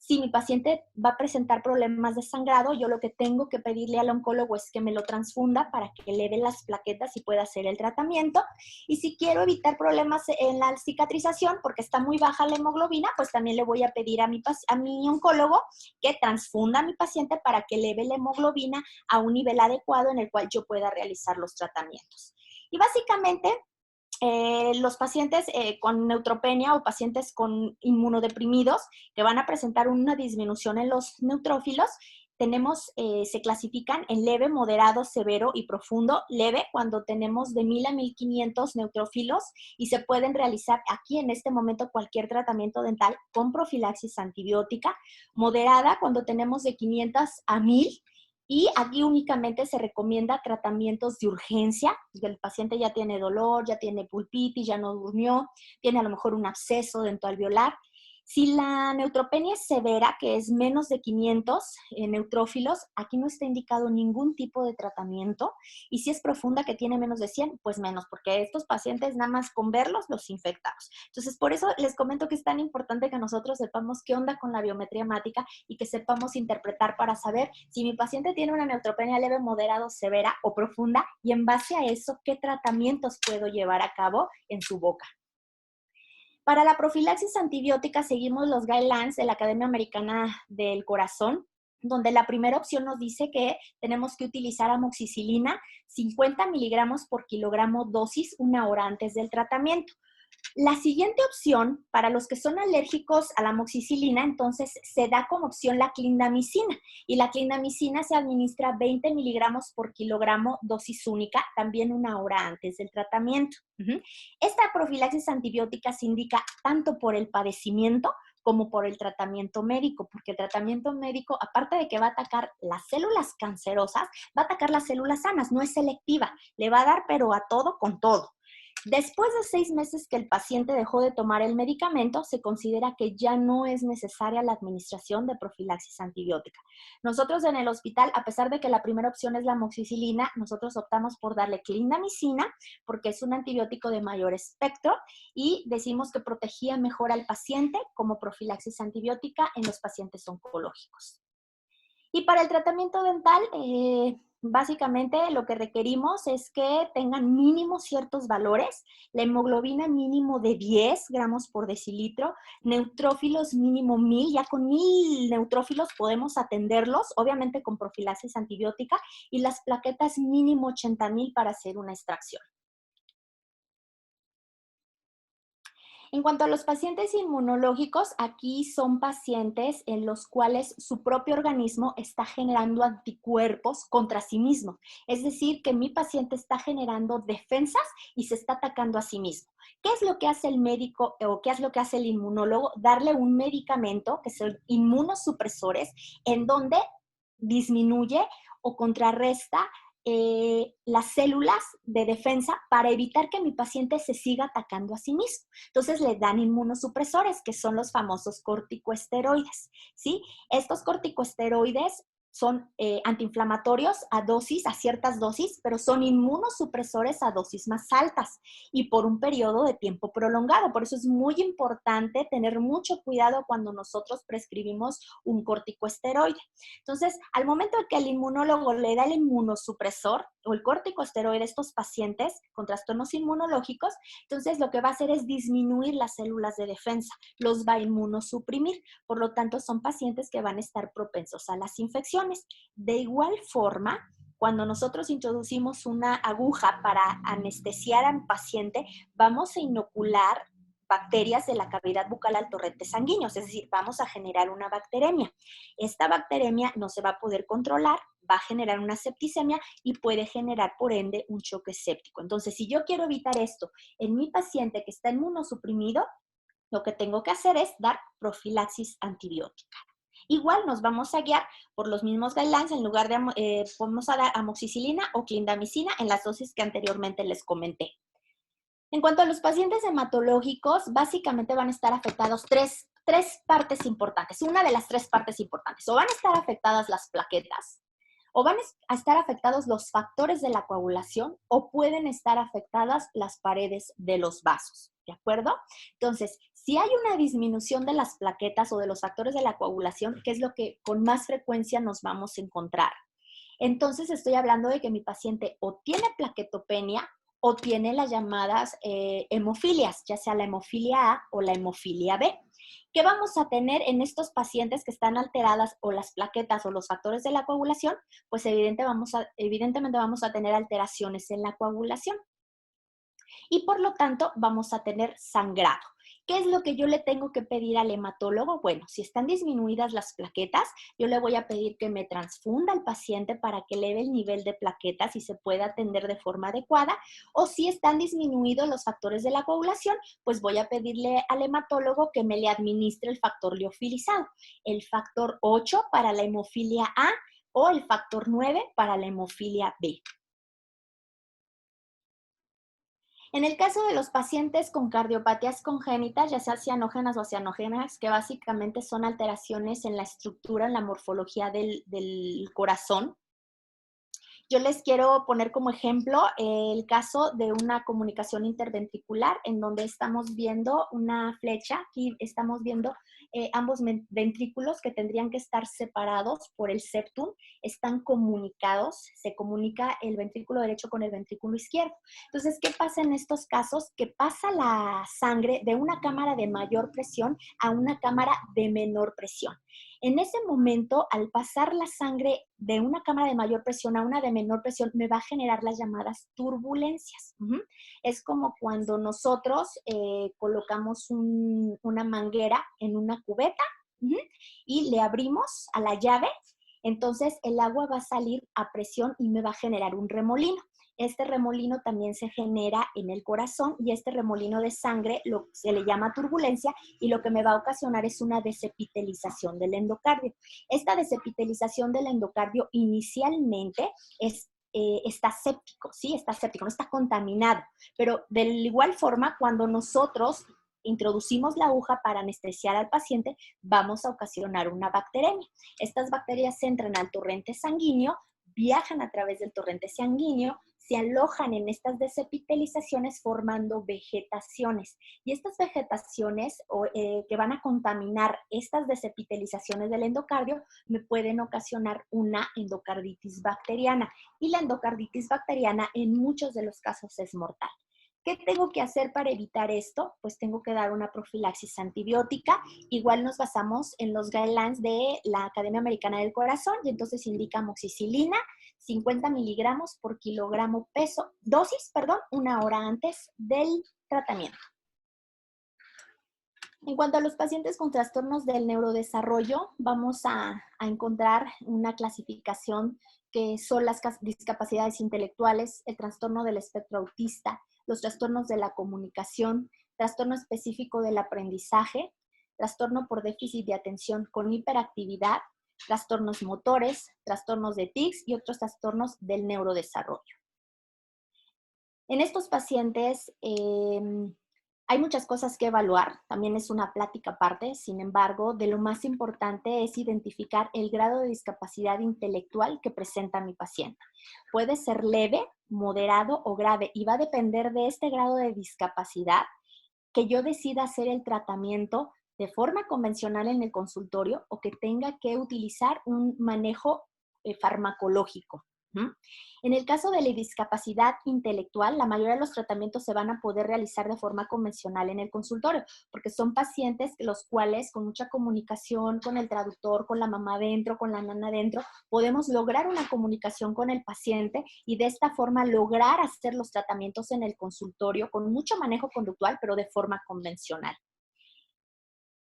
Si mi paciente va a presentar problemas de sangrado, yo lo que tengo que pedirle al oncólogo es que me lo transfunda para que eleve las plaquetas y pueda hacer el tratamiento. Y si quiero evitar problemas en la cicatrización, porque está muy baja la hemoglobina, pues también le voy a pedir a mi oncólogo que transfunda a mi paciente para que eleve la hemoglobina a un nivel adecuado en el cual yo pueda realizar los tratamientos. Y básicamente los pacientes con neutropenia o pacientes con inmunodeprimidos que van a presentar una disminución en los neutrófilos, se clasifican en leve, moderado, severo y profundo. Leve cuando tenemos de 1000 a 1500 neutrófilos y se pueden realizar aquí en este momento cualquier tratamiento dental con profilaxis antibiótica. Moderada cuando tenemos de 500 a 1000. Y aquí únicamente se recomienda tratamientos de urgencia. El paciente ya tiene dolor, ya tiene pulpitis, ya no durmió, tiene a lo mejor un absceso dentoalveolar. Si la neutropenia es severa, que es menos de 500 neutrófilos, aquí no está indicado ningún tipo de tratamiento. Y si es profunda, que tiene menos de 100, pues menos, porque estos pacientes nada más con verlos los infectamos. Entonces, por eso les comento que es tan importante que nosotros sepamos qué onda con la biometría hemática y que sepamos interpretar para saber si mi paciente tiene una neutropenia leve, moderada, severa o profunda, y en base a eso, qué tratamientos puedo llevar a cabo en su boca. Para la profilaxis antibiótica seguimos los guidelines de la Academia Americana del Corazón, donde la primera opción nos dice que tenemos que utilizar amoxicilina 50 miligramos por kilogramo dosis 1 hora antes del tratamiento. La siguiente opción, para los que son alérgicos a la amoxicilina, entonces se da como opción la clindamicina. Y la clindamicina se administra 20 miligramos por kilogramo, dosis única, también 1 hora antes del tratamiento. Esta profilaxis antibiótica se indica tanto por el padecimiento como por el tratamiento médico, porque el tratamiento médico, aparte de que va a atacar las células cancerosas, va a atacar las células sanas, no es selectiva, le va a dar pero a todo con todo. Después de 6 meses que el paciente dejó de tomar el medicamento, se considera que ya no es necesaria la administración de profilaxis antibiótica. Nosotros en el hospital, a pesar de que la primera opción es la amoxicilina, nosotros optamos por darle clindamicina porque es un antibiótico de mayor espectro y decimos que protegía mejor al paciente como profilaxis antibiótica en los pacientes oncológicos. Y para el tratamiento dental, Básicamente lo que requerimos es que tengan mínimo ciertos valores, la hemoglobina mínimo de 10 gramos por decilitro, neutrófilos mínimo 1000, ya con 1000 neutrófilos podemos atenderlos, obviamente con profilaxis antibiótica, y las plaquetas mínimo 80,000 para hacer una extracción. En cuanto a los pacientes inmunológicos, aquí son pacientes en los cuales su propio organismo está generando anticuerpos contra sí mismo. Es decir, que mi paciente está generando defensas y se está atacando a sí mismo. ¿Qué es lo que hace el médico o qué es lo que hace el inmunólogo? Darle un medicamento, que son inmunosupresores, en donde disminuye o contrarresta las células de defensa para evitar que mi paciente se siga atacando a sí mismo. Entonces le dan inmunosupresores, que son los famosos corticosteroides, ¿sí? Estos corticosteroides son antiinflamatorios a ciertas dosis, pero son inmunosupresores a dosis más altas y por un periodo de tiempo prolongado. Por eso es muy importante tener mucho cuidado cuando nosotros prescribimos un corticosteroide. Entonces, al momento en que el inmunólogo le da el inmunosupresor o el corticosteroide a estos pacientes con trastornos inmunológicos, entonces lo que va a hacer es disminuir las células de defensa, los va a inmunosuprimir. Por lo tanto, son pacientes que van a estar propensos a las infecciones. De igual forma, cuando nosotros introducimos una aguja para anestesiar al paciente, vamos a inocular bacterias de la cavidad bucal al torrente sanguíneo, es decir, vamos a generar una bacteremia. Esta bacteremia no se va a poder controlar, va a generar una septicemia y puede generar, por ende, un choque séptico. Entonces, si yo quiero evitar esto en mi paciente que está inmunosuprimido, lo que tengo que hacer es dar profilaxis antibiótica. Igual nos vamos a guiar por los mismos guidelines, en lugar de, vamos a dar amoxicilina o clindamicina en las dosis que anteriormente les comenté. En cuanto a los pacientes hematológicos, básicamente van a estar afectados tres partes importantes. Una de las tres partes importantes. O van a estar afectadas las plaquetas, o van a estar afectados los factores de la coagulación, o pueden estar afectadas las paredes de los vasos. ¿De acuerdo? Entonces, si hay una disminución de las plaquetas o de los factores de la coagulación, que es lo que con más frecuencia nos vamos a encontrar, entonces estoy hablando de que mi paciente o tiene plaquetopenia o tiene las llamadas hemofilias, ya sea la hemofilia A o la hemofilia B. ¿Qué vamos a tener en estos pacientes que están alteradas o las plaquetas o los factores de la coagulación? Pues evidentemente vamos a tener alteraciones en la coagulación y por lo tanto vamos a tener sangrado. ¿Qué es lo que yo le tengo que pedir al hematólogo? Bueno, si están disminuidas las plaquetas, yo le voy a pedir que me transfunda al paciente para que eleve el nivel de plaquetas y se pueda atender de forma adecuada. O si están disminuidos los factores de la coagulación, pues voy a pedirle al hematólogo que me le administre el factor liofilizado, el factor 8 para la hemofilia A o el factor 9 para la hemofilia B. En el caso de los pacientes con cardiopatías congénitas, ya sea cianógenas o cianogénicas, que básicamente son alteraciones en la estructura, en la morfología del corazón, yo les quiero poner como ejemplo el caso de una comunicación interventricular en donde estamos viendo una flecha, aquí estamos viendo ambos ventrículos que tendrían que estar separados por el septum, están comunicados, se comunica el ventrículo derecho con el ventrículo izquierdo. Entonces, ¿qué pasa en estos casos? Que pasa la sangre de una cámara de mayor presión a una cámara de menor presión. En ese momento, al pasar la sangre de una cámara de mayor presión a una de menor presión, me va a generar las llamadas turbulencias. Es como cuando nosotros colocamos una manguera en una cubeta y le abrimos a la llave, entonces el agua va a salir a presión y me va a generar un remolino. Este remolino también se genera en el corazón y este remolino de sangre se le llama turbulencia y lo que me va a ocasionar es una desepitelización del endocardio. Esta desepitelización del endocardio inicialmente está séptico, ¿sí? Está séptico, no está contaminado, pero de igual forma cuando nosotros introducimos la aguja para anestesiar al paciente, vamos a ocasionar una bacteremia. Estas bacterias entran al torrente sanguíneo, viajan a través del torrente sanguíneo, se alojan en estas desepitelizaciones formando vegetaciones. Y estas vegetaciones que van a contaminar estas desepitelizaciones del endocardio me pueden ocasionar una endocarditis bacteriana. Y la endocarditis bacteriana en muchos de los casos es mortal. ¿Qué tengo que hacer para evitar esto? Pues tengo que dar una profilaxis antibiótica. Igual nos basamos en los guidelines de la Academia Americana del Corazón y entonces indica amoxicilina, 50 miligramos por kilogramo dosis, una hora antes del tratamiento. En cuanto a los pacientes con trastornos del neurodesarrollo, vamos a encontrar una clasificación que son las discapacidades intelectuales, el trastorno del espectro autista, los trastornos de la comunicación, trastorno específico del aprendizaje, trastorno por déficit de atención con hiperactividad, trastornos motores, trastornos de tics y otros trastornos del neurodesarrollo. En estos pacientes hay muchas cosas que evaluar, también es una plática aparte, sin embargo, de lo más importante es identificar el grado de discapacidad intelectual que presenta mi paciente. Puede ser leve, moderado o grave y va a depender de este grado de discapacidad que yo decida hacer el tratamiento de forma convencional en el consultorio o que tenga que utilizar un manejo farmacológico. En el caso de la discapacidad intelectual, la mayoría de los tratamientos se van a poder realizar de forma convencional en el consultorio, porque son pacientes los cuales con mucha comunicación con el traductor, con la mamá adentro, con la nana adentro, podemos lograr una comunicación con el paciente y de esta forma lograr hacer los tratamientos en el consultorio con mucho manejo conductual, pero de forma convencional.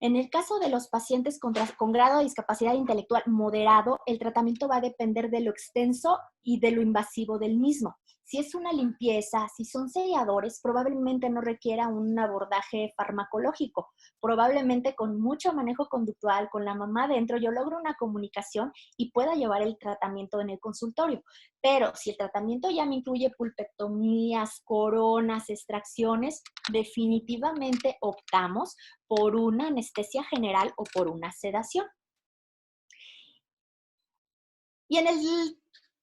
En el caso de los pacientes con grado de discapacidad intelectual moderado, el tratamiento va a depender de lo extenso y de lo invasivo del mismo. Si es una limpieza, si son selladores, probablemente no requiera un abordaje farmacológico. Probablemente con mucho manejo conductual, con la mamá dentro, yo logro una comunicación y pueda llevar el tratamiento en el consultorio. Pero si el tratamiento ya me incluye pulpectomías, coronas, extracciones, definitivamente optamos por una anestesia general o por una sedación. Y en el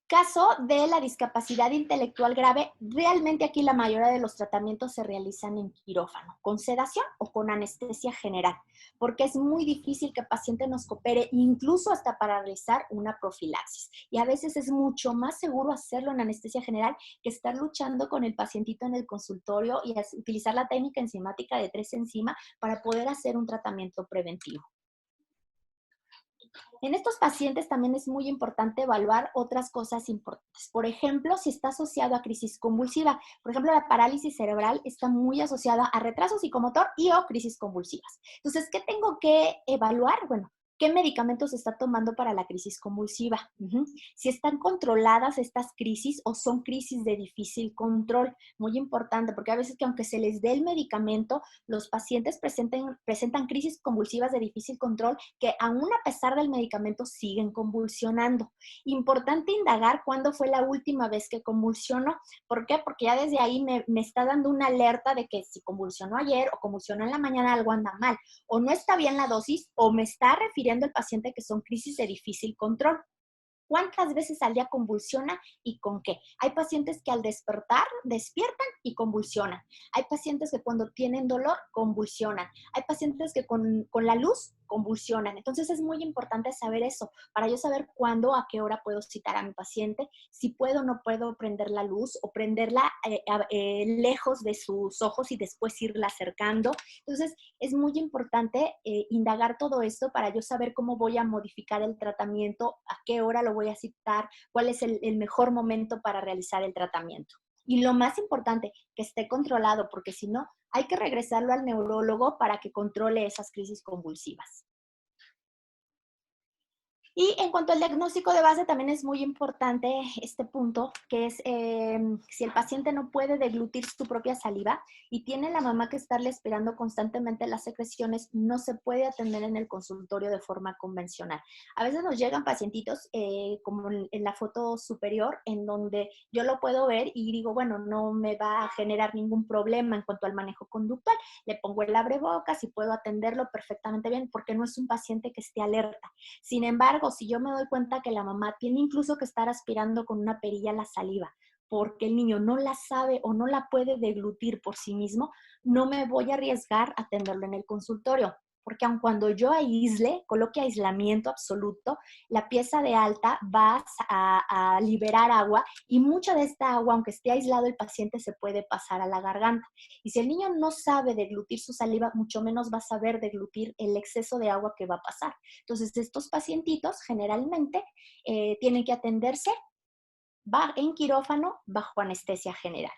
caso de la discapacidad intelectual grave, realmente aquí la mayoría de los tratamientos se realizan en quirófano, con sedación o con anestesia general, porque es muy difícil que el paciente nos coopere, incluso hasta para realizar una profilaxis. Y a veces es mucho más seguro hacerlo en anestesia general que estar luchando con el pacientito en el consultorio y utilizar la técnica enzimática de 3 enzima para poder hacer un tratamiento preventivo. En estos pacientes también es muy importante evaluar otras cosas importantes. Por ejemplo, si está asociado a crisis convulsiva. Por ejemplo, la parálisis cerebral está muy asociada a retraso psicomotor y o crisis convulsivas. Entonces, ¿qué tengo que evaluar? Bueno, ¿qué medicamentos se está tomando para la crisis convulsiva? Si están controladas estas crisis o son crisis de difícil control. Muy importante, porque a veces que aunque se les dé el medicamento, los pacientes presentan crisis convulsivas de difícil control que aún a pesar del medicamento siguen convulsionando. Importante indagar cuándo fue la última vez que convulsionó. ¿Por qué? Porque ya desde ahí me está dando una alerta de que si convulsionó ayer o convulsionó en la mañana algo anda mal. O no está bien la dosis o me está refiriendo el paciente que son crisis de difícil control. ¿Cuántas veces al día convulsiona y con qué? Hay pacientes que al despertar despiertan y convulsionan. Hay pacientes que cuando tienen dolor convulsionan. Hay pacientes que con la luz convulsionan. Entonces es muy importante saber eso para yo saber cuándo, a qué hora puedo citar a mi paciente, si puedo o no puedo prender la luz o prenderla lejos de sus ojos y después irla acercando. Entonces es muy importante indagar todo esto para yo saber cómo voy a modificar el tratamiento, a qué hora lo voy a citar, cuál es el mejor momento para realizar el tratamiento. Y lo más importante, que esté controlado, porque si no, hay que regresarlo al neurólogo para que controle esas crisis convulsivas. Y en cuanto al diagnóstico de base, también es muy importante este punto, que es si el paciente no puede deglutir su propia saliva y tiene la mamá que estarle esperando constantemente las secreciones, no se puede atender en el consultorio de forma convencional. A veces nos llegan pacientitos, como en la foto superior, en donde yo lo puedo ver y digo, bueno, no me va a generar ningún problema en cuanto al manejo conductual. Le pongo el abrebocas y puedo atenderlo perfectamente bien porque no es un paciente que esté alerta. Sin embargo, si yo me doy cuenta que la mamá tiene incluso que estar aspirando con una perilla la saliva, porque el niño no la sabe o no la puede deglutir por sí mismo, no me voy a arriesgar a atenderlo en el consultorio. Porque aun cuando yo aísle, coloque aislamiento absoluto, la pieza de alta va a liberar agua y mucha de esta agua, aunque esté aislado el paciente, se puede pasar a la garganta. Y si el niño no sabe deglutir su saliva, mucho menos va a saber deglutir el exceso de agua que va a pasar. Entonces, estos pacientitos generalmente tienen que atenderse en quirófano bajo anestesia general.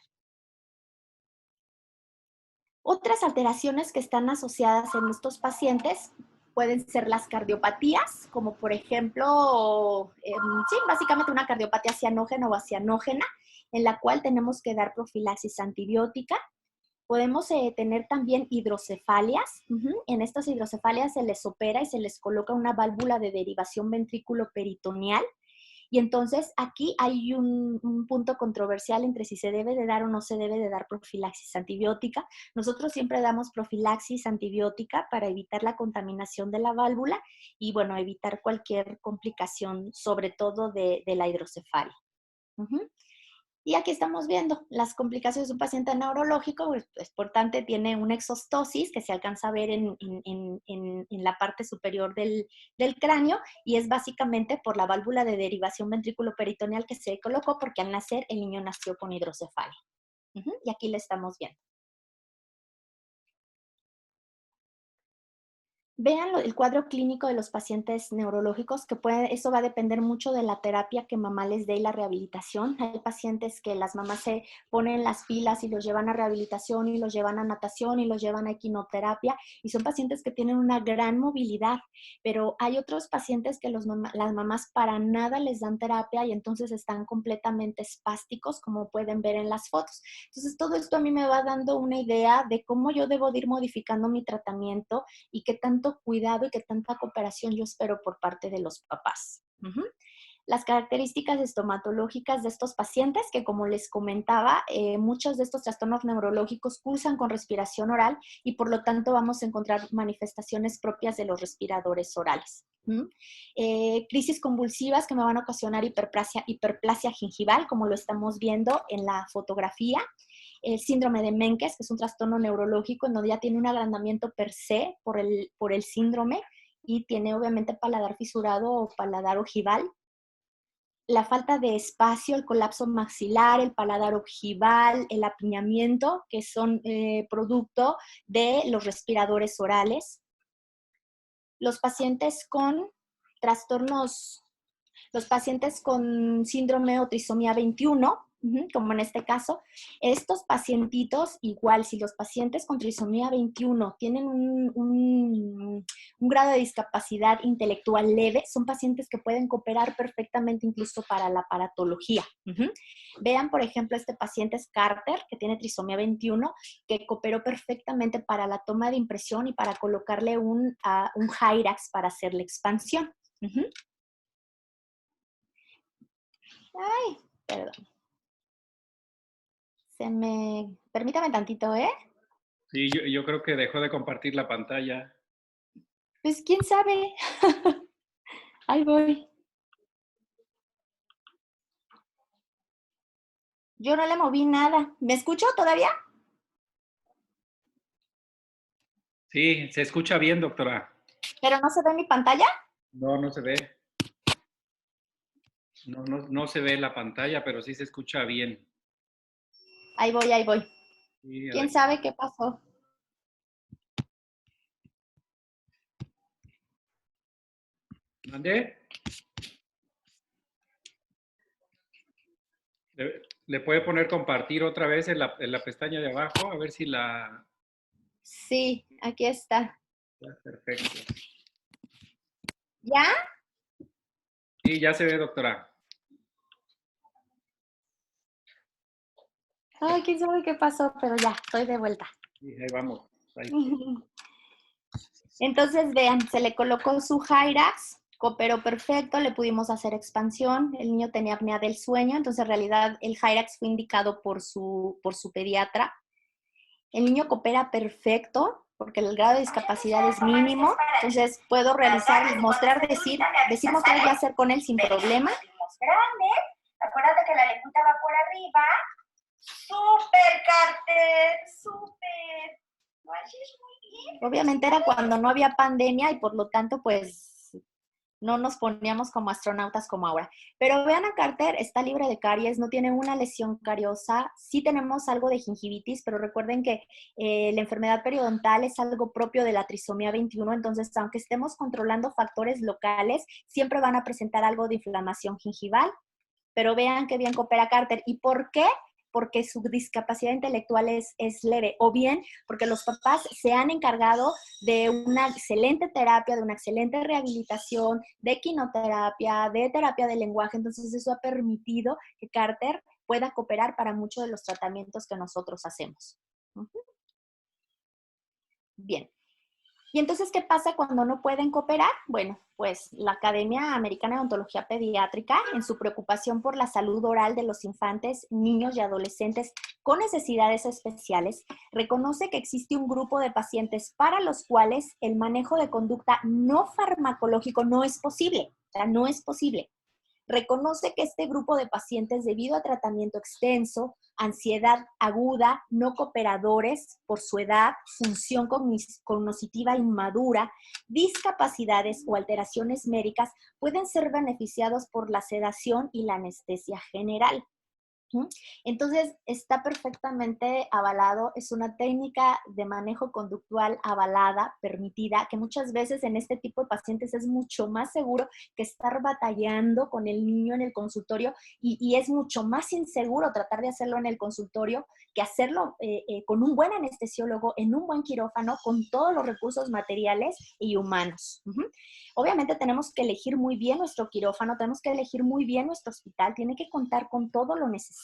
Otras alteraciones que están asociadas en estos pacientes pueden ser las cardiopatías, como por ejemplo, sí, básicamente una cardiopatía cianógena o acianógena, en la cual tenemos que dar profilaxis antibiótica. Podemos tener también hidrocefalias. En estas hidrocefalias se les opera y se les coloca una válvula de derivación ventrículo-peritoneal. Y entonces aquí hay un punto controversial entre si se debe de dar o no se debe de dar profilaxis antibiótica. Nosotros siempre damos profilaxis antibiótica para evitar la contaminación de la válvula y, bueno, evitar cualquier complicación, sobre todo de la hidrocefalia. Y aquí estamos viendo las complicaciones de un paciente neurológico. Es importante, tiene una exostosis que se alcanza a ver en la parte superior del cráneo y es básicamente por la válvula de derivación ventrículo-peritoneal que se colocó porque al nacer el niño nació con hidrocefalia. Y aquí le estamos viendo. Vean el cuadro clínico de los pacientes neurológicos, que eso va a depender mucho de la terapia que mamá les dé y la rehabilitación. Hay pacientes que las mamás se ponen las pilas y los llevan a rehabilitación y los llevan a natación y los llevan a equinoterapia y son pacientes que tienen una gran movilidad, pero hay otros pacientes que las mamás para nada les dan terapia y entonces están completamente espásticos, como pueden ver en las fotos. Entonces todo esto a mí me va dando una idea de cómo yo debo de ir modificando mi tratamiento y qué tanto cuidado y qué tanta cooperación yo espero por parte de los papás. Las características estomatológicas de estos pacientes, que como les comentaba, muchos de estos trastornos neurológicos cursan con respiración oral y por lo tanto vamos a encontrar manifestaciones propias de los respiradores orales. Crisis convulsivas que me van a ocasionar hiperplasia gingival, como lo estamos viendo en la fotografía. El síndrome de Menkes, que es un trastorno neurológico en donde ya tiene un agrandamiento per se por el síndrome y tiene obviamente paladar fisurado o paladar ojival. La falta de espacio, el colapso maxilar, el paladar ojival, el apiñamiento, que son producto de los respiradores orales. Los pacientes con trastornos, los pacientes con síndrome o trisomía 21, como en este caso, estos pacientitos, igual, si los pacientes con trisomía 21 tienen un grado de discapacidad intelectual leve, son pacientes que pueden cooperar perfectamente incluso para la aparatología. Vean, por ejemplo, este paciente es Carter, que tiene trisomía 21, que cooperó perfectamente para la toma de impresión y para colocarle un Hyrax para hacer la expansión. Ay, perdón. Permítame tantito, ¿eh? Sí, yo creo que dejó de compartir la pantalla. Pues, ¿quién sabe? Ahí voy. Yo no le moví nada. ¿Me escucho todavía? Sí, se escucha bien, doctora. ¿Pero no se ve mi pantalla? No, no se ve. No se ve la pantalla, pero sí se escucha bien. Ahí voy, ahí voy. Sí, ¿Quién sabe qué pasó? ¿Mande? ¿Le puede poner compartir otra vez en la pestaña de abajo? A ver si la... Sí, aquí está. Perfecto. ¿Ya? Sí, ya se ve, doctora. Ay, quién sabe qué pasó, pero ya, estoy de vuelta. Sí, ahí vamos. Ahí. Entonces, vean, se le colocó su Hyrax, cooperó perfecto, le pudimos hacer expansión, el niño tenía apnea del sueño, entonces en realidad el Hyrax fue indicado por su pediatra. El niño coopera perfecto porque el grado de discapacidad es mínimo, entonces puedo realizar, mostrar y hacer con él sin problema. Acuérdate que la lengüita va por arriba arriba. ¡Súper, Carter! ¡Súper! Lo haces muy bien. Obviamente era cuando no había pandemia y por lo tanto, pues, no nos poníamos como astronautas como ahora. Pero vean a Carter, está libre de caries, no tiene una lesión cariosa. Sí tenemos algo de gingivitis, pero recuerden que la enfermedad periodontal es algo propio de la trisomía 21, entonces aunque estemos controlando factores locales, siempre van a presentar algo de inflamación gingival. Pero vean qué bien coopera Carter. ¿Y por qué? Porque su discapacidad intelectual es leve, o bien porque los papás se han encargado de una excelente terapia, de una excelente rehabilitación, de quinoterapia, de terapia de lenguaje. Entonces eso ha permitido que Carter pueda cooperar para muchos de los tratamientos que nosotros hacemos. Bien. ¿Y entonces qué pasa cuando no pueden cooperar? Bueno, pues la Academia Americana de Odontología Pediátrica, en su preocupación por la salud oral de los infantes, niños y adolescentes con necesidades especiales, reconoce que existe un grupo de pacientes para los cuales el manejo de conducta no farmacológico no es posible. O sea, no es posible. Reconoce que este grupo de pacientes, debido a tratamiento extenso, ansiedad aguda, no cooperadores por su edad, función cognitiva inmadura, discapacidades o alteraciones médicas, pueden ser beneficiados por la sedación y la anestesia general. Entonces, está perfectamente avalado, es una técnica de manejo conductual avalada, permitida, que muchas veces en este tipo de pacientes es mucho más seguro que estar batallando con el niño en el consultorio y es mucho más inseguro tratar de hacerlo en el consultorio que hacerlo con un buen anestesiólogo, en un buen quirófano, con todos los recursos materiales y humanos. Obviamente tenemos que elegir muy bien nuestro quirófano, tenemos que elegir muy bien nuestro hospital, tiene que contar con todo lo necesario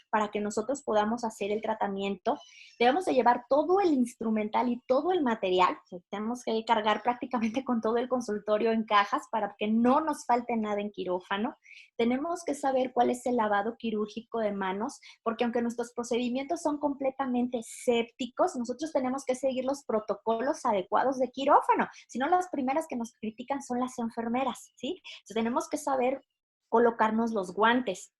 para que nosotros podamos hacer el tratamiento. Debemos de llevar todo el instrumental y todo el material, tenemos que cargar prácticamente con todo el consultorio en cajas para que no nos falte nada en quirófano. Tenemos que saber cuál es el lavado quirúrgico de manos, porque aunque nuestros procedimientos son completamente sépticos, nosotros tenemos que seguir los protocolos adecuados de quirófano, si no las primeras que nos critican son las enfermeras, ¿sí? Entonces tenemos que saber colocarnos los guantes.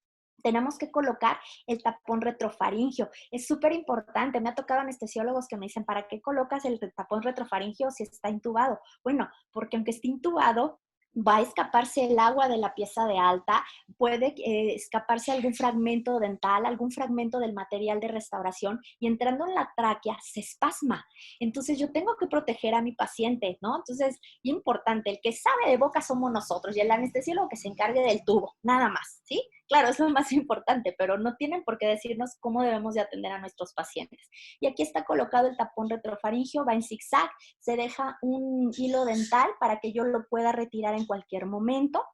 Tenemos que colocar el tapón retrofaringio. Es súper importante. Me ha tocado anestesiólogos que me dicen, ¿para qué colocas el tapón retrofaringio si está intubado? Bueno, porque aunque esté intubado, va a escaparse el agua de la pieza de alta, puede escaparse algún fragmento dental, algún fragmento del material de restauración y entrando en la tráquea se espasma. Entonces yo tengo que proteger a mi paciente, ¿no? Entonces, importante, el que sabe de boca somos nosotros y el anestesiólogo que se encargue del tubo, nada más, ¿sí? Claro, eso es lo más importante, pero no tienen por qué decirnos cómo debemos de atender a nuestros pacientes. Y aquí está colocado el tapón retrofaringio, va en zigzag, se deja un hilo dental para que yo lo pueda retirar en cualquier momento.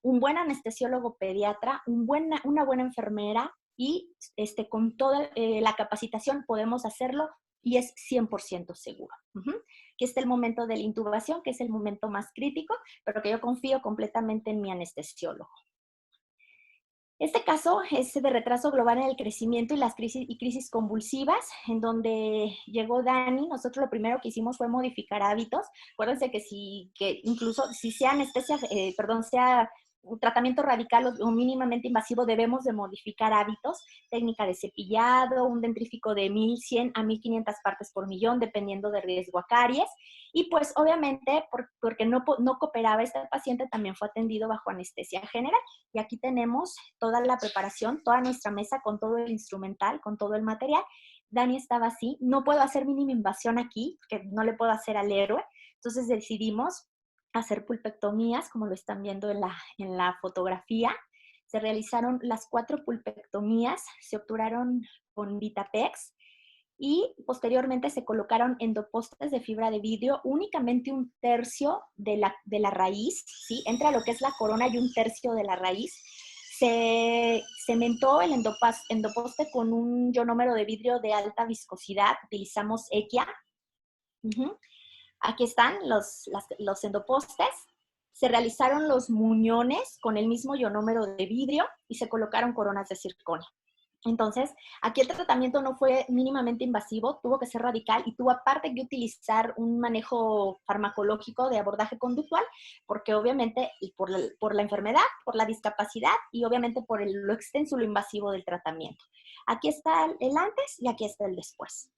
Un buen anestesiólogo pediatra, una buena enfermera y con toda la capacitación podemos hacerlo y es 100% seguro. Que está el momento de la intubación, que es el momento más crítico, pero que yo confío completamente en mi anestesiólogo. Este caso es de retraso global en el crecimiento y las crisis convulsivas, en donde llegó Dani. Nosotros lo primero que hicimos fue modificar hábitos. Acuérdense que incluso si sea anestesia, sea un tratamiento radical o mínimamente invasivo, debemos de modificar hábitos, técnica de cepillado, un dentrífico de 1100 a 1500 partes por millón, dependiendo del riesgo a caries. Y pues obviamente, porque no cooperaba este paciente, también fue atendido bajo anestesia general. Y aquí tenemos toda la preparación, toda nuestra mesa con todo el instrumental, con todo el material. Dani estaba así, no puedo hacer mínima invasión aquí, porque no le puedo hacer al héroe. Entonces decidimos hacer pulpectomías, como lo están viendo en la fotografía. Se realizaron las 4 pulpectomías, se obturaron con Vitapex y posteriormente se colocaron endopostes de fibra de vidrio, únicamente 1/3 de la raíz, ¿sí? Entra lo que es la corona y 1/3 de la raíz. Se cementó el endoposte con un ionómero de vidrio de alta viscosidad, utilizamos Equia. Aquí están los endopostes. Se realizaron los muñones con el mismo ionómero de vidrio y se colocaron coronas de circonio. Entonces, aquí el tratamiento no fue mínimamente invasivo, tuvo que ser radical y tuvo aparte que utilizar un manejo farmacológico de abordaje conductual, porque obviamente por la enfermedad, por la discapacidad y obviamente por lo extenso, lo invasivo del tratamiento. Aquí está el antes y aquí está el después.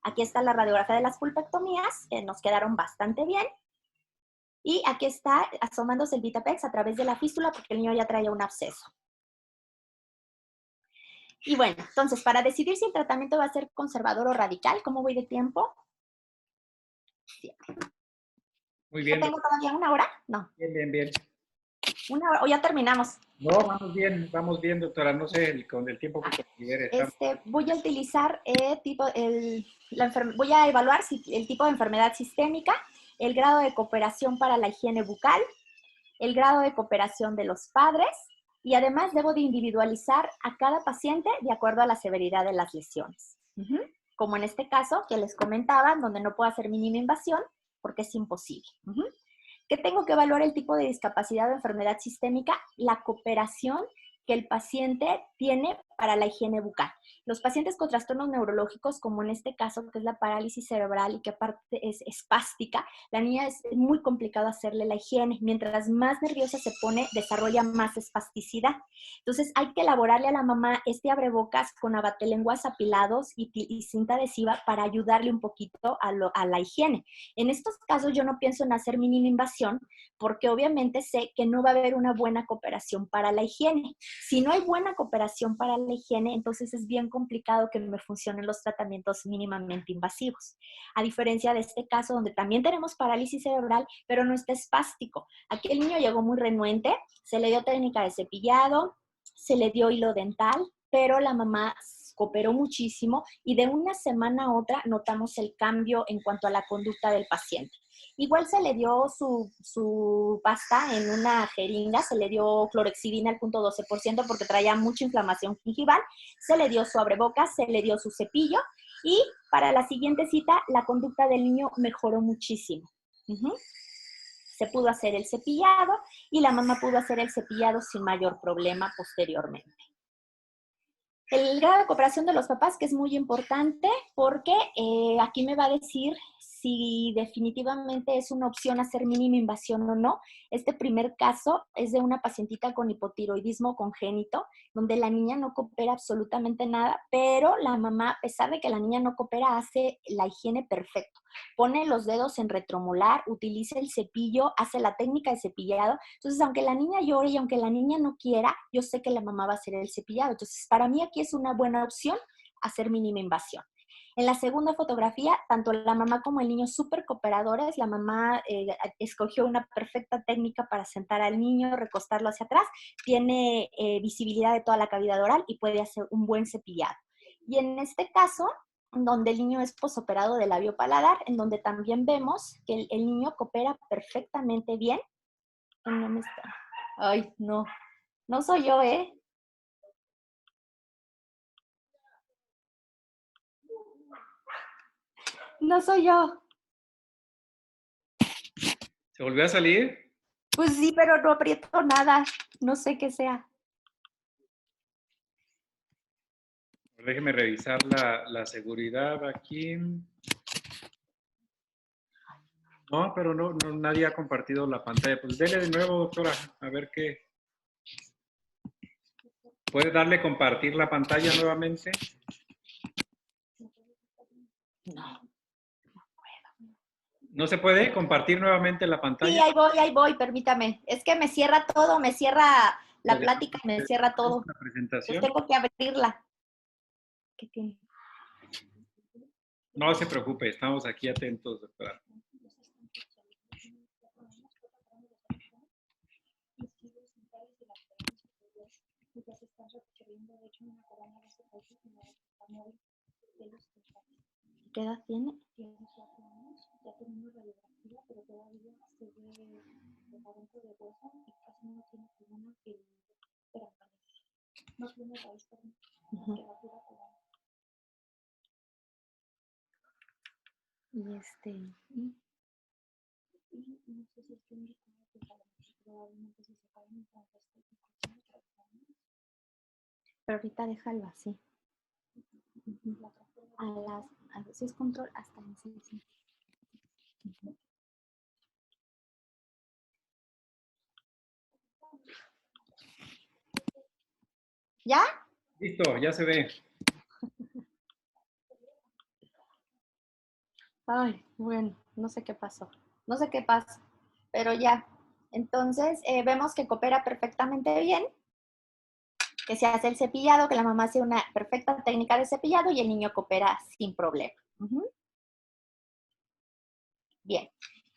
Aquí está la radiografía de las pulpectomías, que nos quedaron bastante bien. Y aquí está asomándose el Vitapex a través de la fístula porque el niño ya traía un absceso. Y bueno, entonces, para decidir si el tratamiento va a ser conservador o radical, ¿cómo voy de tiempo? Sí. Muy ¿Ya bien. tengo todavía una hora? No. Bien, bien, bien. ¿Una hora o ya terminamos? No, vamos bien, doctora. No sé, con el tiempo que considere. Voy a utilizar voy a evaluar el tipo de enfermedad sistémica, el grado de cooperación para la higiene bucal, el grado de cooperación de los padres y además debo de individualizar a cada paciente de acuerdo a la severidad de las lesiones. Como en este caso que les comentaba, donde no puedo hacer mínima invasión porque es imposible. ¿Qué tengo que evaluar? El tipo de discapacidad o enfermedad sistémica, la cooperación que el paciente tiene para la higiene bucal. Los pacientes con trastornos neurológicos, como en este caso, que es la parálisis cerebral y que aparte es espástica, la niña es muy complicado hacerle la higiene. Mientras más nerviosa se pone, desarrolla más espasticidad. Entonces, hay que elaborarle a la mamá este abrebocas con abatelenguas apilados y cinta adhesiva para ayudarle un poquito a la higiene. En estos casos, yo no pienso en hacer mínima invasión porque obviamente sé que no va a haber una buena cooperación para la higiene. Si no hay buena cooperación para la higiene, entonces es bien complicado que me funcionen los tratamientos mínimamente invasivos. A diferencia de este caso, donde también tenemos parálisis cerebral, pero no está espástico. Aquí el niño llegó muy renuente, se le dio técnica de cepillado, se le dio hilo dental, pero la mamá cooperó muchísimo y de una semana a otra notamos el cambio en cuanto a la conducta del paciente. Igual se le dio su pasta en una jeringa, se le dio clorexidina al 0.12% porque traía mucha inflamación gingival, se le dio su abrebocas, se le dio su cepillo y para la siguiente cita la conducta del niño mejoró muchísimo. Se pudo hacer el cepillado y la mamá pudo hacer el cepillado sin mayor problema posteriormente. El grado de cooperación de los papás, que es muy importante, porque aquí me va a decir si definitivamente es una opción hacer mínima invasión o no. Este primer caso es de una pacientita con hipotiroidismo congénito, donde la niña no coopera absolutamente nada, pero la mamá, a pesar de que la niña no coopera, hace la higiene perfecto. Pone los dedos en retromolar, utiliza el cepillo, hace la técnica de cepillado. Entonces, aunque la niña llore y aunque la niña no quiera, yo sé que la mamá va a hacer el cepillado. Entonces, para mí aquí es una buena opción hacer mínima invasión. En la segunda fotografía, tanto la mamá como el niño súper cooperadores. La mamá escogió una perfecta técnica para sentar al niño, recostarlo hacia atrás. Tiene visibilidad de toda la cavidad oral y puede hacer un buen cepillado. Y en este caso, donde el niño es posoperado de labio paladar, en donde también vemos que el niño coopera perfectamente bien. No me está. Ay, no. No soy yo, ¿eh? No soy yo. ¿Se volvió a salir? Pues sí, pero no aprieto nada. No sé qué sea. Déjeme revisar la seguridad aquí. No, pero no, nadie ha compartido la pantalla. Pues dele de nuevo, doctora, a ver qué. ¿Puede darle compartir la pantalla nuevamente? No. ¿No se puede compartir nuevamente la Sí, pantalla? ahí voy, permítame. Es que me cierra todo, me cierra la plática, me cierra todo. La Pues presentación. tengo que abrirla. ¿Qué tiene? No se preocupe, estamos aquí atentos, doctora. ¿Qué edad tiene? Y pero ahorita déjalo así. A las 6 control hasta en 6. ¿Ya? Listo, ya se ve. Ay, bueno, no sé qué pasó. No sé qué pasa, pero ya. Entonces, vemos que coopera perfectamente bien, que se hace el cepillado, que la mamá hace una perfecta técnica de cepillado y el niño coopera sin problema. Bien.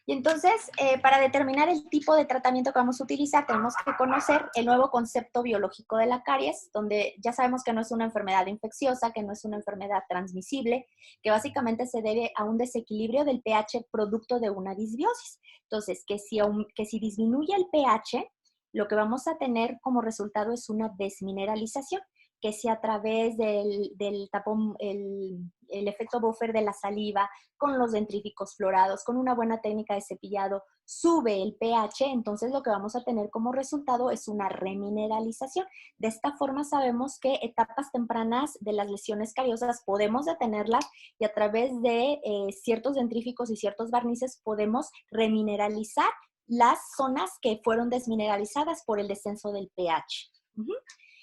Y entonces, para determinar el tipo de tratamiento que vamos a utilizar, tenemos que conocer el nuevo concepto biológico de la caries, donde ya sabemos que no es una enfermedad infecciosa, que no es una enfermedad transmisible, que básicamente se debe a un desequilibrio del pH producto de una disbiosis. Entonces, que si disminuye el pH, lo que vamos a tener como resultado es una desmineralización, que si a través del tapón, el efecto buffer de la saliva, con los dentríficos florados, con una buena técnica de cepillado, sube el pH, entonces lo que vamos a tener como resultado es una remineralización. De esta forma sabemos que etapas tempranas de las lesiones cariosas podemos detenerlas y a través de ciertos dentríficos y ciertos barnices podemos remineralizar las zonas que fueron desmineralizadas por el descenso del pH.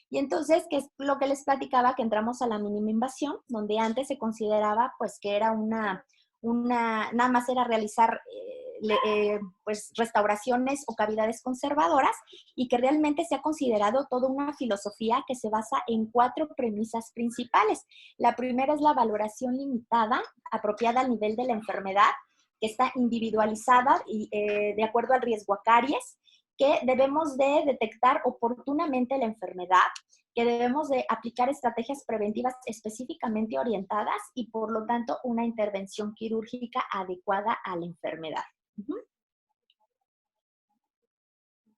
Y entonces, ¿qué es lo que les platicaba? Que entramos a la mínima invasión, donde antes se consideraba pues que era nada más era realizar pues restauraciones o cavidades conservadoras y que realmente se ha considerado toda una filosofía que se basa en 4 premisas principales. La primera es la valoración limitada, apropiada al nivel de la enfermedad, que está individualizada y de acuerdo al riesgo a caries, que debemos de detectar oportunamente la enfermedad, que debemos de aplicar estrategias preventivas específicamente orientadas y por lo tanto una intervención quirúrgica adecuada a la enfermedad.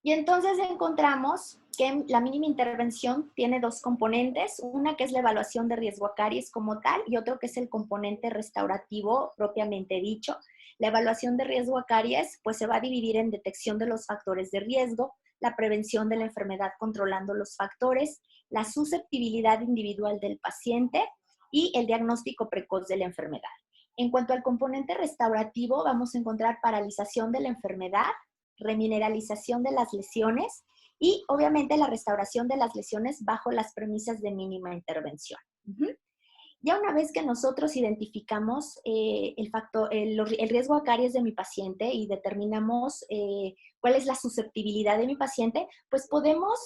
Y entonces encontramos que la mínima intervención tiene 2 componentes, una que es la evaluación de riesgo a caries como tal y otro que es el componente restaurativo propiamente dicho. La evaluación de riesgo a caries pues se va a dividir en detección de los factores de riesgo, la prevención de la enfermedad controlando los factores, la susceptibilidad individual del paciente y el diagnóstico precoz de la enfermedad. En cuanto al componente restaurativo, vamos a encontrar paralización de la enfermedad, remineralización de las lesiones y obviamente la restauración de las lesiones bajo las premisas de mínima intervención. Ya una vez que nosotros identificamos el riesgo a caries de mi paciente y determinamos cuál es la susceptibilidad de mi paciente, pues podemos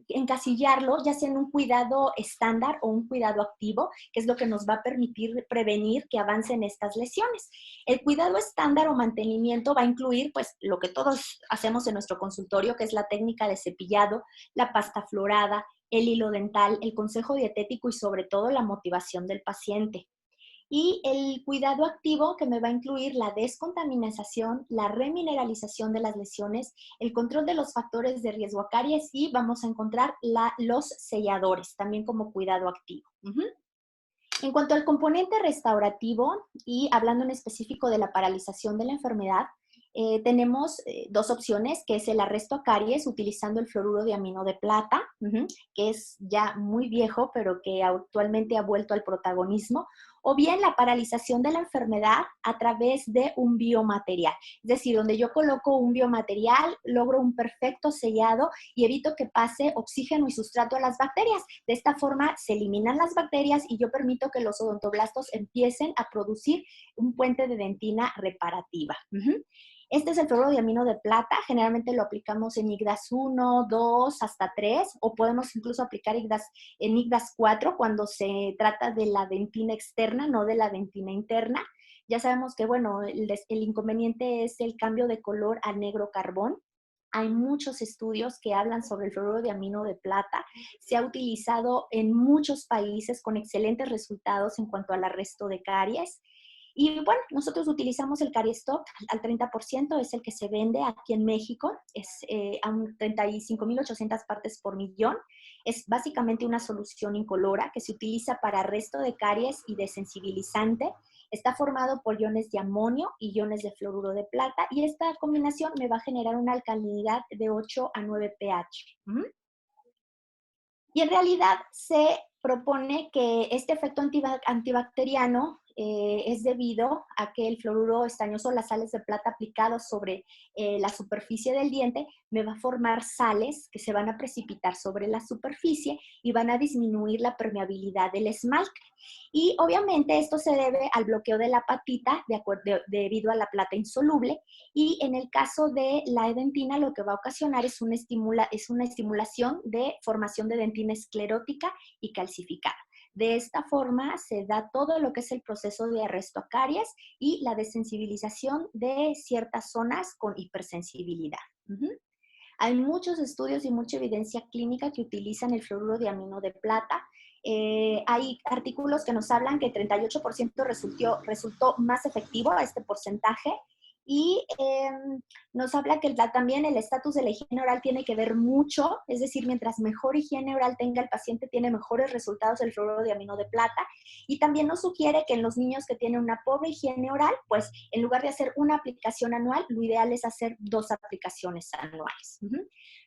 encasillarlo ya sea en un cuidado estándar o un cuidado activo, que es lo que nos va a permitir prevenir que avancen estas lesiones. El cuidado estándar o mantenimiento va a incluir pues lo que todos hacemos en nuestro consultorio, que es la técnica de cepillado, la pasta florada, el hilo dental, el consejo dietético y sobre todo la motivación del paciente. Y el cuidado activo que me va a incluir la descontaminación, la remineralización de las lesiones, el control de los factores de riesgo a caries y vamos a encontrar los selladores también como cuidado activo. En cuanto al componente restaurativo y hablando en específico de la paralización de la enfermedad, tenemos 2 opciones, que es el arresto a caries utilizando el fluoruro de amino de plata, que es ya muy viejo, pero que actualmente ha vuelto al protagonismo, o bien la paralización de la enfermedad a través de un biomaterial. Es decir, donde yo coloco un biomaterial, logro un perfecto sellado y evito que pase oxígeno y sustrato a las bacterias. De esta forma se eliminan las bacterias y yo permito que los odontoblastos empiecen a producir un puente de dentina reparativa. Este es el fluoruro de amino de plata, generalmente lo aplicamos en IGDAS 1, 2, hasta 3, o podemos incluso aplicar en IGDAS 4 cuando se trata de la dentina externa, no de la dentina interna. Ya sabemos que, bueno, el inconveniente es el cambio de color a negro carbón. Hay muchos estudios que hablan sobre el fluoruro de amino de plata. Se ha utilizado en muchos países con excelentes resultados en cuanto al arresto de caries. Y bueno, nosotros utilizamos el Cariestop al 30%, es el que se vende aquí en México, es a 35.800 partes por millón. Es básicamente una solución incolora que se utiliza para arresto de caries y desensibilizante. Está formado por iones de amonio y iones de fluoruro de plata y esta combinación me va a generar una alcalinidad de 8 a 9 pH. Y en realidad se propone que este efecto antibacteriano es debido a que el fluoruro estañoso, las sales de plata aplicados sobre la superficie del diente, me va a formar sales que se van a precipitar sobre la superficie y van a disminuir la permeabilidad del esmalte. Y obviamente esto se debe al bloqueo de la patita debido a la plata insoluble, y en el caso de la edentina lo que va a ocasionar es una estimulación de formación de dentina esclerótica y calcificada. De esta forma se da todo lo que es el proceso de arresto a caries y la desensibilización de ciertas zonas con hipersensibilidad. Hay muchos estudios y mucha evidencia clínica que utilizan el fluoruro de amino de plata. Hay artículos que nos hablan que 38% resultó más efectivo a este porcentaje, y nos habla que también el estatus de la higiene oral tiene que ver mucho, es decir, mientras mejor higiene oral tenga el paciente, tiene mejores resultados el fluoruro de amino de plata. Y también nos sugiere que en los niños que tienen una pobre higiene oral, pues en lugar de hacer una aplicación anual, lo ideal es hacer 2 aplicaciones anuales.